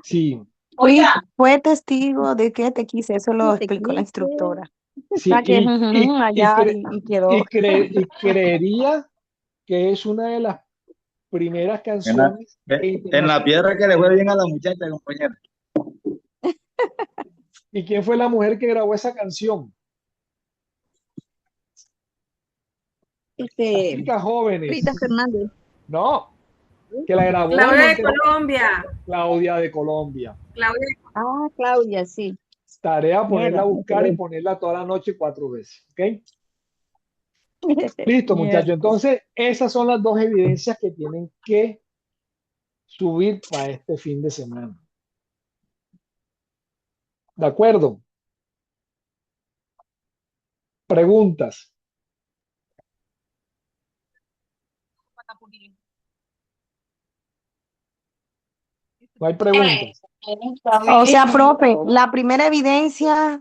sí, Fue testigo de que te quise, eso lo Te explicó la quise. instructora. O sí, sea que allá y quedó. y creería que es una de las primeras En la, canciones en la internacionales. piedra que le fue bien a la muchacha, compañero. ¿Y quién fue la mujer que grabó esa canción? Las Este, chicas Rita jóvenes. Fernández. No, que la grabó y Claudia lo de entregó Colombia. Claudia de Colombia. Claudia Ah, Claudia, sí. Tarea ponerla a Mierda, me buscar y acordé. ponerla toda la noche 4 veces. ¿Ok? Listo, muchachos. Mierda. Entonces, esas son las dos evidencias que tienen que subir para este fin de semana. ¿De acuerdo? Preguntas. No hay preguntas. O sea, profe, la primera evidencia,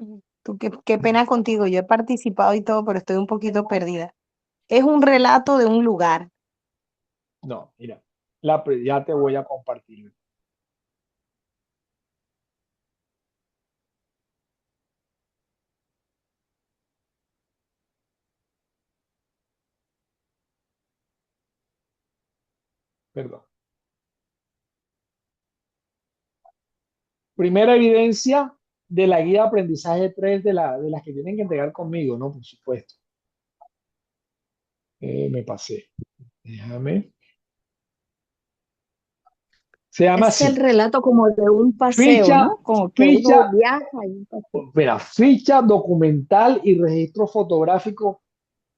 qué pena contigo, yo he participado y todo, pero estoy un poquito perdida. Es un relato de un lugar. No, mira, ya te voy a compartir. Perdón. Primera evidencia de la guía de aprendizaje 3 de las que tienen que entregar conmigo, ¿no? Por supuesto. Me pasé. Déjame. Se llama Es el así. relato como de un paseo, Ficha, ¿no? Como que uno ficha, viaja y un paseo. mira, ficha documental y registro fotográfico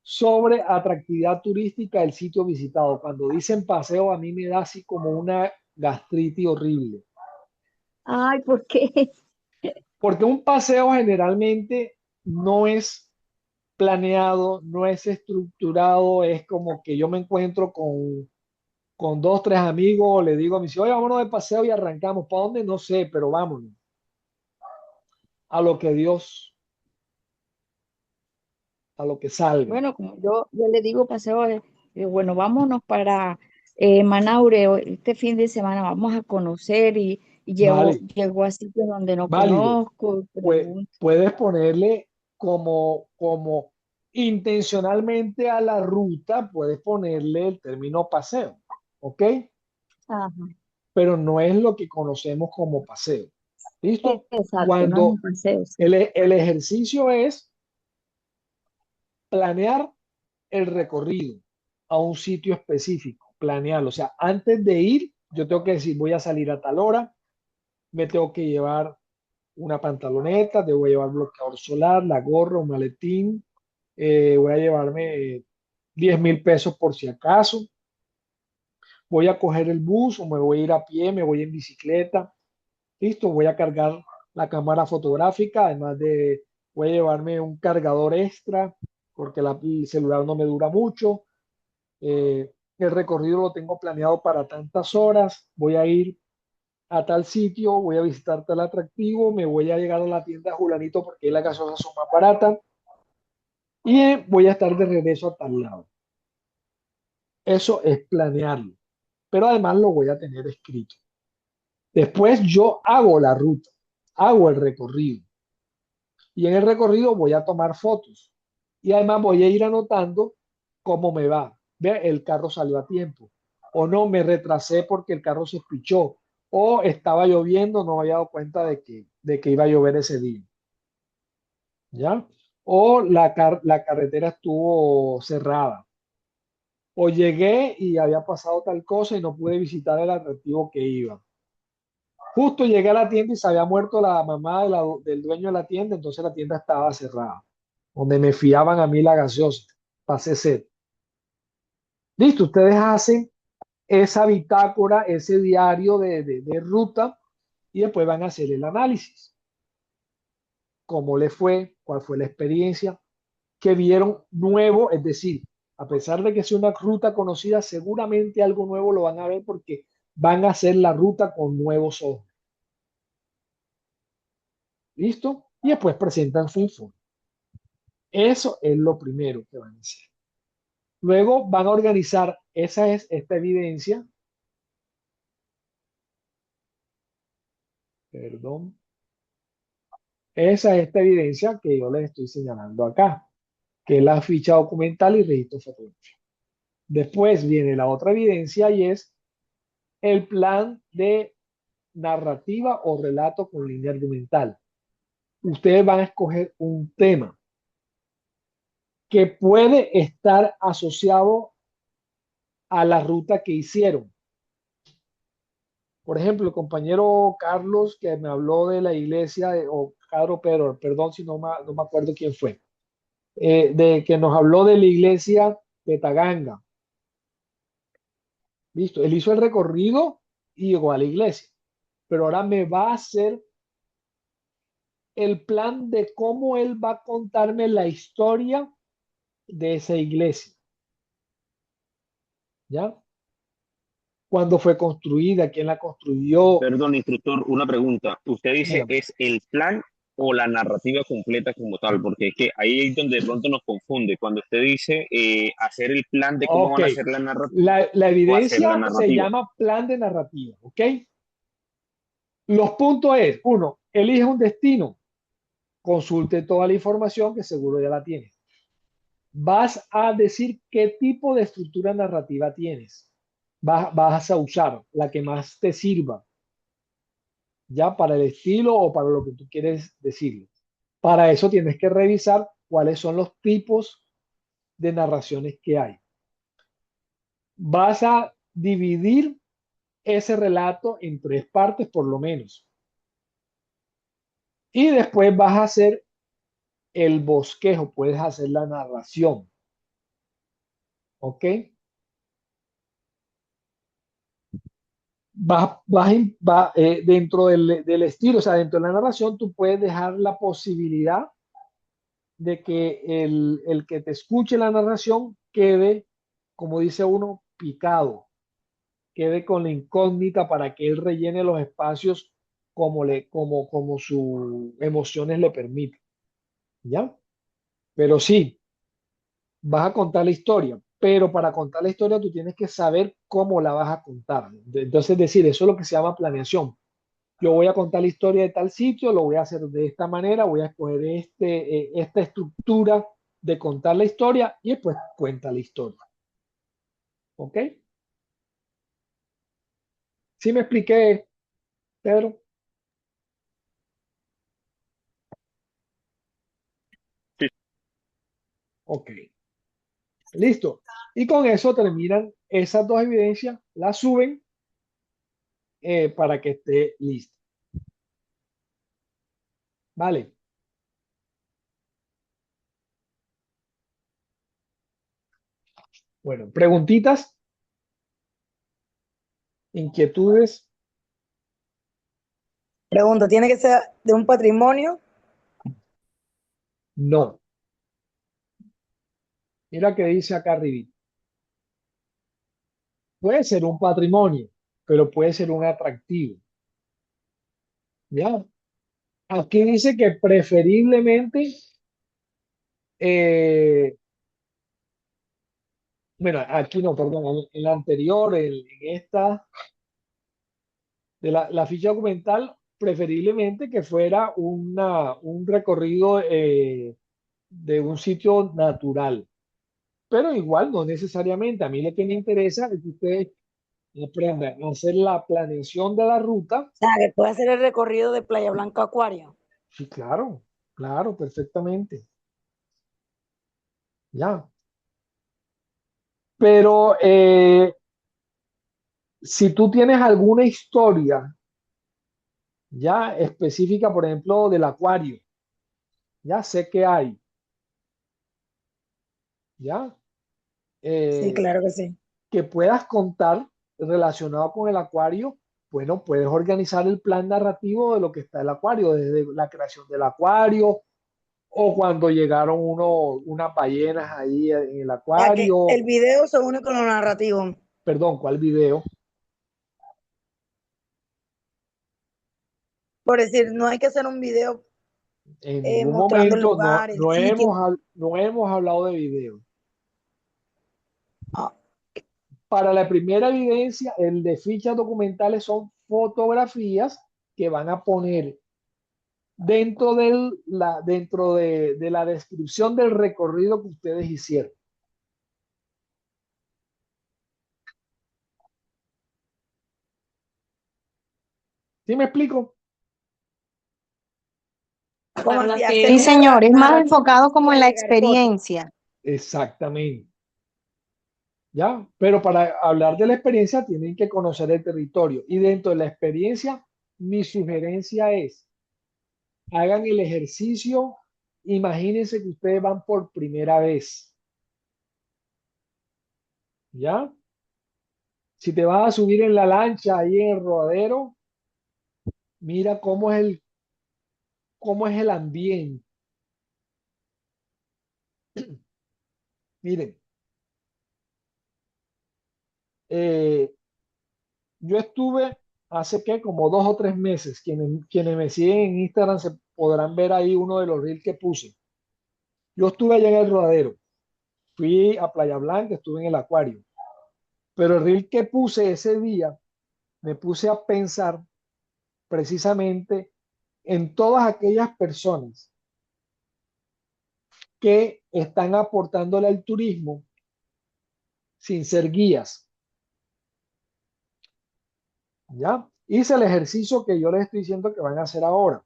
sobre atractividad turística del sitio visitado. Cuando dicen paseo, a mí me da así como una gastritis horrible. Ay, ¿por qué? Porque un paseo generalmente no es planeado, no es estructurado, es como que yo me encuentro con dos, tres amigos, le digo a mis hijos, oye, vámonos de paseo y arrancamos. ¿Para dónde? No sé, pero vámonos. A lo que Dios, a lo que salga. Bueno, como yo le digo paseo, bueno, vámonos para Manaure este fin de semana, vamos a conocer y Vale, Llego a sitios donde no válido. conozco, Pues pregunto. puedes ponerle como intencionalmente a la ruta, puedes ponerle el término paseo, ¿ok? Ajá. Pero no es lo que conocemos como paseo. ¿Listo? Exacto, no es un Cuando paseo, sí. el ejercicio es planear el recorrido a un sitio específico, planearlo. O sea, antes de ir, yo tengo que decir, voy a salir a tal hora, me tengo que llevar una pantaloneta, debo llevar bloqueador solar, la gorra, un maletín, voy a llevarme 10.000 pesos por si acaso, voy a coger el bus o me voy a ir a pie, me voy en bicicleta, listo, voy a cargar la cámara fotográfica, además de, voy a llevarme un cargador extra porque el celular no me dura mucho, el recorrido lo tengo planeado para tantas horas, voy a ir a tal sitio, voy a visitar tal atractivo, me voy a llegar a la tienda Julanito porque ahí las gaseosas son más baratas y voy a estar de regreso a tal lado. Eso es planearlo, pero además lo voy a tener escrito. Después yo hago la ruta, hago el recorrido y en el recorrido voy a tomar fotos y además voy a ir anotando cómo me va. Ve, el carro salió a tiempo o no, me retrasé porque el carro se espichó o estaba lloviendo, no me había dado cuenta de que iba a llover ese día. ¿Ya? O la carretera estuvo cerrada. O llegué y había pasado tal cosa y no pude visitar el atractivo que iba. Justo llegué a la tienda y se había muerto la mamá del dueño de la tienda, entonces la tienda estaba cerrada, donde me fiaban a mí la gaseosa. Pasé sed. Listo, ustedes hacen esa bitácora, ese diario de ruta y después van a hacer el análisis. ¿Cómo le fue? ¿Cuál fue la experiencia? Que vieron nuevo, es decir, a pesar de que sea una ruta conocida, seguramente algo nuevo lo van a ver porque van a hacer la ruta con nuevos ojos. ¿Listo? Y después presentan su informe. Eso es lo primero que van a hacer. Luego van a organizar, esa es esta evidencia, perdón, esa es esta evidencia que yo les estoy señalando acá, que es la ficha documental y registro fotográfico. Después viene la otra evidencia y es el plan de narrativa o relato con línea argumental. Ustedes van a escoger un tema que puede estar asociado a la ruta que hicieron. Por ejemplo, el compañero Carlos que me habló de la iglesia, o Pedro, perdón si no me acuerdo quién fue, de que nos habló de la iglesia de Taganga. Listo, él hizo el recorrido y llegó a la iglesia, pero ahora me va a hacer el plan de cómo él va a contarme la historia de esa iglesia. ¿Ya? ¿Cuándo fue construida? ¿Quién la construyó? Perdón, instructor, una pregunta. ¿Usted dice Dígame. es el plan o la narrativa completa como tal? Porque es que ahí es donde de pronto nos confunde. Cuando usted dice hacer el plan de cómo Ok. van a hacer la narrativa La o hacer la evidencia se narrativa. llama plan de narrativa. ¿Ok? Los puntos es, uno, elige un destino, consulte toda la información que seguro ya la tienes. Vas a decir qué tipo de estructura narrativa tienes. Vas a usar la que más te sirva, ya para el estilo o para lo que tú quieres decirle. Para eso tienes que revisar cuáles son los tipos de narraciones que hay. Vas a dividir ese relato en tres partes por lo menos. Y después vas a hacer el bosquejo, puedes hacer la narración. ¿Ok? Dentro del estilo, o sea, dentro de la narración, tú puedes dejar la posibilidad de que el que te escuche la narración quede, como dice uno, picado, quede con la incógnita para que él rellene los espacios como sus emociones le permiten. ¿Ya? Pero sí, vas a contar la historia, pero para contar la historia tú tienes que saber cómo la vas a contar. Entonces, es decir, eso es lo que se llama planeación. yo voy a contar la historia de tal sitio, lo voy a hacer de esta manera, voy a escoger esta estructura de contar la historia y después cuenta la historia. ¿Ok? ¿Sí me expliqué, Pedro? Sí. Ok, listo. Y con eso terminan esas dos evidencias, las suben para que esté listo. Vale. Bueno, preguntitas, inquietudes. Pregunta, ¿tiene que ser de un patrimonio? No. Mira que dice acá arriba. Puede ser un patrimonio, pero puede ser un atractivo. ¿Ya? Aquí dice que preferiblemente, eh, bueno, aquí no, perdón, en la anterior, en esta, de la ficha documental, preferiblemente que fuera un recorrido de un sitio natural. Pero igual, no necesariamente. A mí lo que me interesa es que ustedes aprendan a hacer la planeación de la ruta. O sea, que puede hacer el recorrido de Playa Blanca a Acuario. Sí, claro, claro, perfectamente. Ya. Pero si tú tienes alguna historia ya específica, por ejemplo, del acuario, ya sé que hay, ya, Sí, eh, claro que sí. que puedas contar relacionado con el acuario, bueno, puedes organizar el plan narrativo de lo que está el acuario, desde la creación del acuario o cuando llegaron unas ballenas ahí en el O sea, que acuario. el video se une con lo narrativo. Perdón, ¿cuál video? Por decir, no hay que hacer un video En ningún mostrando el momento lugar, el sitio. no hemos hablado de video. Ah, Para la primera evidencia, el de fichas documentales son fotografías que van a poner dentro de la descripción del recorrido que ustedes hicieron. ¿Sí me explico? como si hacer Sí, un señor, es más narrativo enfocado como y en la agregar fotos. experiencia. Exactamente. ¿Ya? Pero para hablar de la experiencia tienen que conocer el territorio. Y dentro de la experiencia, mi sugerencia es, hagan el ejercicio, imagínense que ustedes van por primera vez. ¿Ya? Si te vas a subir en la lancha ahí en el rodadero, mira cómo es el ambiente. Miren, eh, yo estuve hace que como 2 o 3 meses. Quienes me siguen en Instagram se podrán ver ahí uno de los reels que puse. Yo estuve allá en el rodadero. Fui a Playa Blanca, estuve en el acuario. Pero el reel que puse ese día, me puse a pensar precisamente en todas aquellas personas que están aportándole al turismo sin ser guías. ¿Ya? Hice el ejercicio que yo les estoy diciendo que van a hacer ahora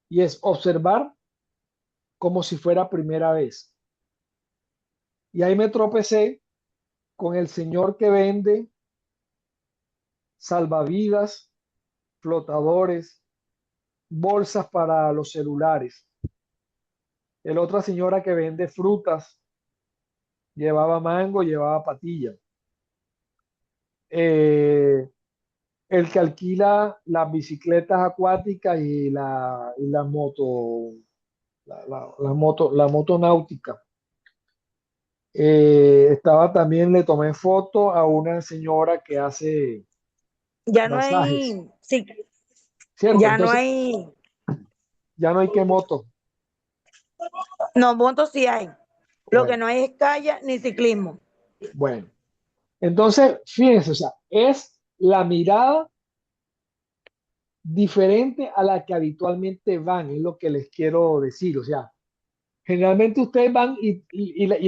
y es observar como si fuera primera vez. Y ahí me tropecé con el señor que vende salvavidas, flotadores, bolsas para los celulares. El otra señora que vende frutas, llevaba mango, llevaba patilla. Eh, el que alquila las bicicletas acuáticas y la moto, la moto náutica. Estaba también, le tomé foto a una señora que hace Ya no masajes, hay, sí, ¿cierto? ya no Entonces, hay, ya no hay que moto. no, motos sí hay. Lo que Bueno, no hay es calle ni ciclismo. bueno. Entonces, fíjense, o sea, es la mirada diferente a la que habitualmente van, es lo que les quiero decir. O sea, generalmente ustedes van y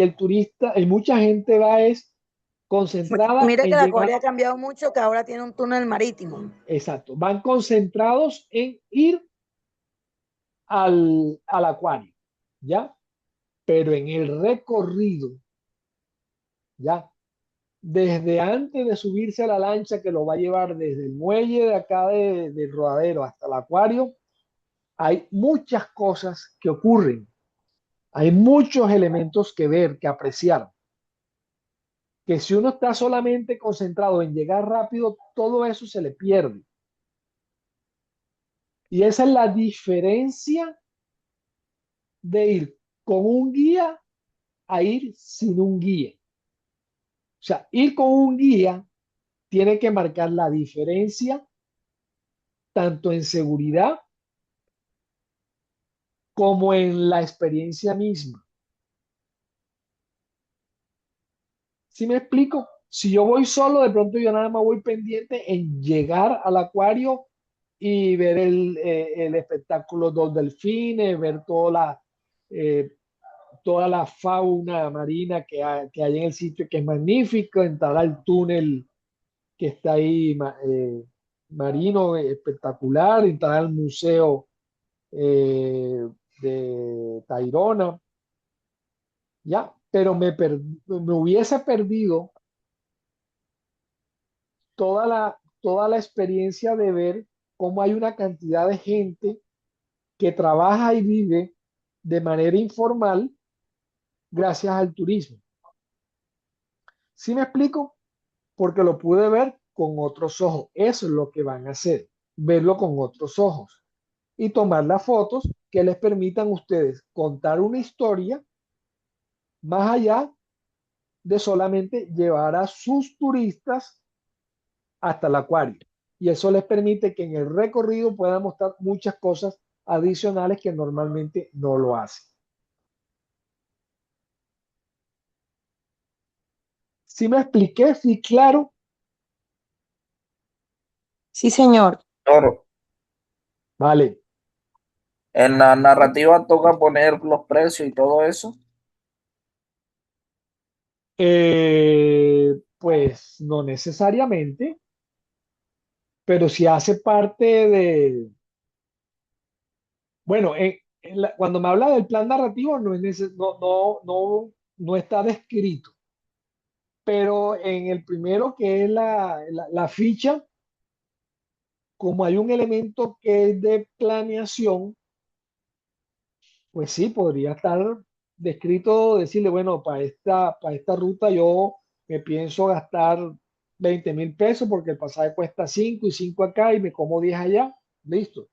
el turista, y mucha gente va es concentrada Mira que en la llegar, Guardia ha cambiado mucho, que ahora tiene un túnel marítimo. exacto, van concentrados en ir al acuario, ¿ya? Pero en el recorrido, ¿ya? Desde antes de subirse a la lancha que lo va a llevar desde el muelle de acá de Rodadero hasta el acuario, hay muchas cosas que ocurren, hay muchos elementos que ver, que apreciar, que si uno está solamente concentrado en llegar rápido, todo eso se le pierde. Y esa es la diferencia de ir con un guía a ir sin un guía. O sea, ir con un guía tiene que marcar la diferencia tanto en seguridad como en la experiencia misma. ¿Sí me explico? Si yo voy solo, de pronto yo nada más voy pendiente en llegar al acuario y ver el espectáculo de los delfines, ver eh, toda la fauna marina que hay en el sitio, que es magnífico, entrar al túnel que está ahí marino, espectacular, entrar al museo eh, de Tayrona, ya, pero me hubiese perdido toda la experiencia de ver cómo hay una cantidad de gente que trabaja y vive de manera informal gracias al turismo. ¿Sí me explico? Porque lo pude ver con otros ojos. Eso es lo que van a hacer, verlo con otros ojos y tomar las fotos que les permitan a ustedes contar una historia más allá de solamente llevar a sus turistas hasta el acuario. Y eso les permite que en el recorrido puedan mostrar muchas cosas adicionales que normalmente no lo hacen. ¿Sí me expliqué? ¿Sí, claro? Sí, señor. Toro, Vale. en la narrativa toca poner los precios y todo eso. Pues no necesariamente, pero si hace parte bueno, cuando me habla del plan narrativo no está descrito, pero en el primero que es la ficha, como hay un elemento que es de planeación, pues sí, podría estar descrito, decirle, bueno, para esta ruta yo me pienso gastar 20.000 pesos porque el pasaje cuesta 5 y 5 acá y me como 10 allá, listo.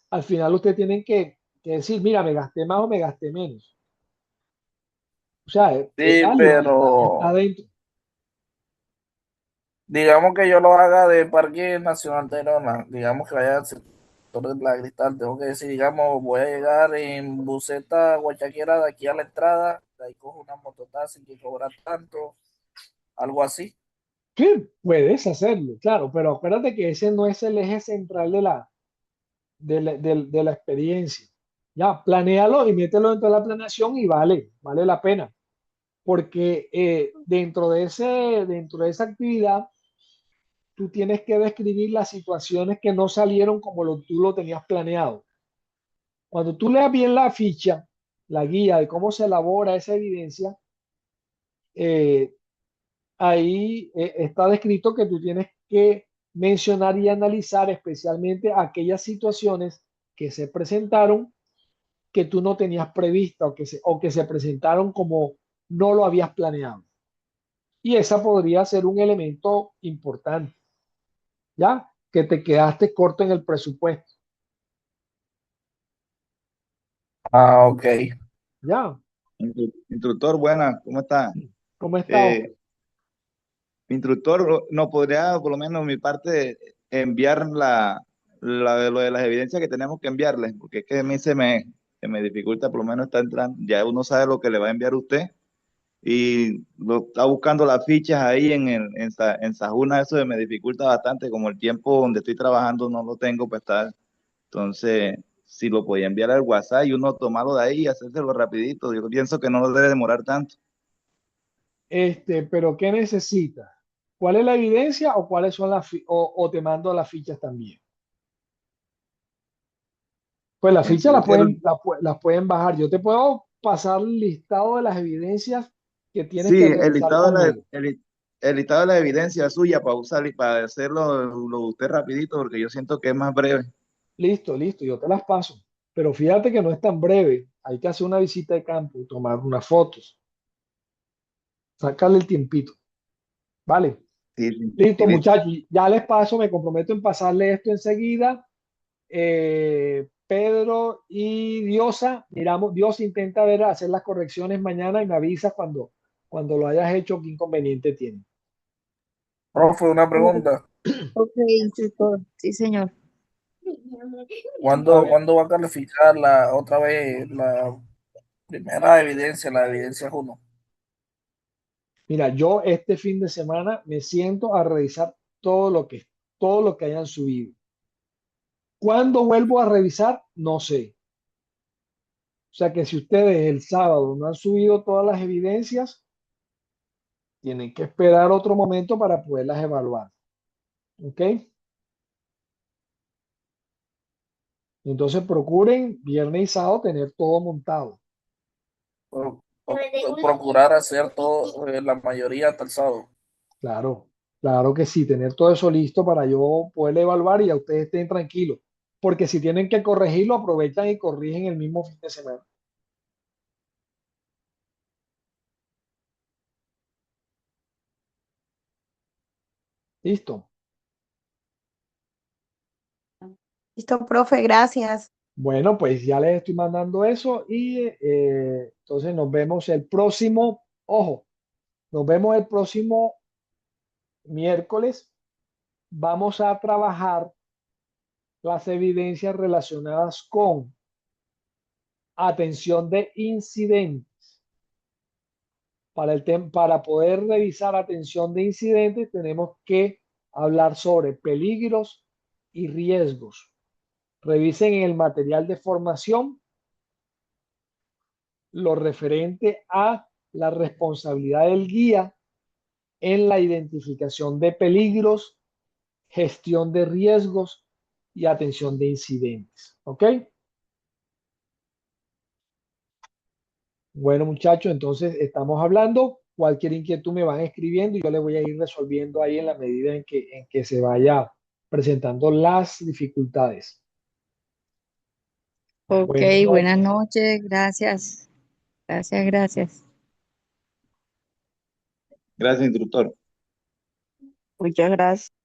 Al final ustedes tienen que decir, mira, me gasté más o me gasté menos. O sea, es Sí, válido, está pero dentro. digamos que yo lo haga de Parque Nacional Tayrona, digamos que vaya al sector de Playa Cristal, tengo que decir, digamos, voy a llegar en buseta guachaquera de aquí a la entrada, de ahí cojo una mototaxi que cobra tanto, algo así. Sí, puedes hacerlo, claro, pero acuérdate que ese no es el eje central de la experiencia. Ya, planéalo y mételo dentro de la planeación y vale la pena, porque dentro de esa actividad tú tienes que describir las situaciones que no salieron como tú lo tenías planeado. Cuando tú leas bien la ficha, la guía de cómo se elabora esa evidencia, eh, ahí está descrito que tú tienes que mencionar y analizar especialmente aquellas situaciones que se presentaron que tú no tenías prevista o que se presentaron como no lo habías planeado. Y esa podría ser un elemento importante, ¿ya? Que te quedaste corto en el presupuesto, Ah, ok. ¿ya? Instructor, buena, ¿cómo está? ¿Cómo está? Eh, Mi instructor nos podría, por lo menos mi parte, enviar lo de las evidencias que tenemos que enviarle, porque es que a mí se me dificulta, por lo menos está entrando, ya uno sabe lo que le va a enviar usted, y lo está buscando las fichas ahí en Sajuna, eso me dificulta bastante, como el tiempo donde estoy trabajando no lo tengo para estar. Entonces, si lo podía enviar al WhatsApp y uno tomarlo de ahí y hacérselo rapidito, yo pienso que no lo debe demorar tanto. Pero ¿qué necesitas? ¿Cuál es la evidencia o cuáles son o te mando las fichas también? Pues las fichas Creo que las pueden bajar. Yo te puedo pasar el listado de las evidencias que tienes sí, que revisar conmigo. el listado de la evidencia suya para usar y para hacerlo lo de usted rapidito, porque yo siento que es más breve. Listo, listo, yo te las paso. Pero fíjate que no es tan breve. Hay que hacer una visita de campo, tomar unas fotos, sacarle el tiempito. ¿Vale? Sí, sí, sí, Listo, listo. muchachos. Ya les paso, me comprometo en pasarle esto enseguida. Pedro y Diosa, miramos, Dios intenta ver, hacer las correcciones mañana y me avisas cuando lo hayas hecho, qué inconveniente tiene. Profe, una Oh, pregunta. ok, instructor. Sí, señor. A ver, ¿Cuándo va a calificar otra vez la primera evidencia, la evidencia 1? mira, yo este fin de semana me siento a revisar todo lo que hayan subido. ¿Cuándo vuelvo a revisar? No sé. O sea que si ustedes el sábado no han subido todas las evidencias, tienen que esperar otro momento para poderlas evaluar. ¿Ok? Entonces procuren viernes y sábado tener todo montado. Procurar hacer todo, la mayoría hasta el sábado. Claro, claro que sí, tener todo eso listo para yo poder evaluar y a ustedes estén tranquilos. Porque si tienen que corregirlo, aprovechan y corrigen el mismo fin de semana. Listo. Listo, profe, gracias. Bueno, pues ya les estoy mandando eso y entonces nos vemos el próximo, ojo, nos vemos el próximo miércoles. Vamos a trabajar las evidencias relacionadas con atención de incidentes. Para poder revisar atención de incidentes, tenemos que hablar sobre peligros y riesgos. Revisen en el material de formación lo referente a la responsabilidad del guía en la identificación de peligros, gestión de riesgos y atención de incidentes. ¿Ok? Bueno, muchachos, entonces estamos hablando. Cualquier inquietud me van escribiendo y yo le voy a ir resolviendo ahí en la medida en que se vaya presentando las dificultades. Ok, Buenas buenas noches. noches. Gracias. Gracias, gracias. Gracias, instructor. Muchas gracias.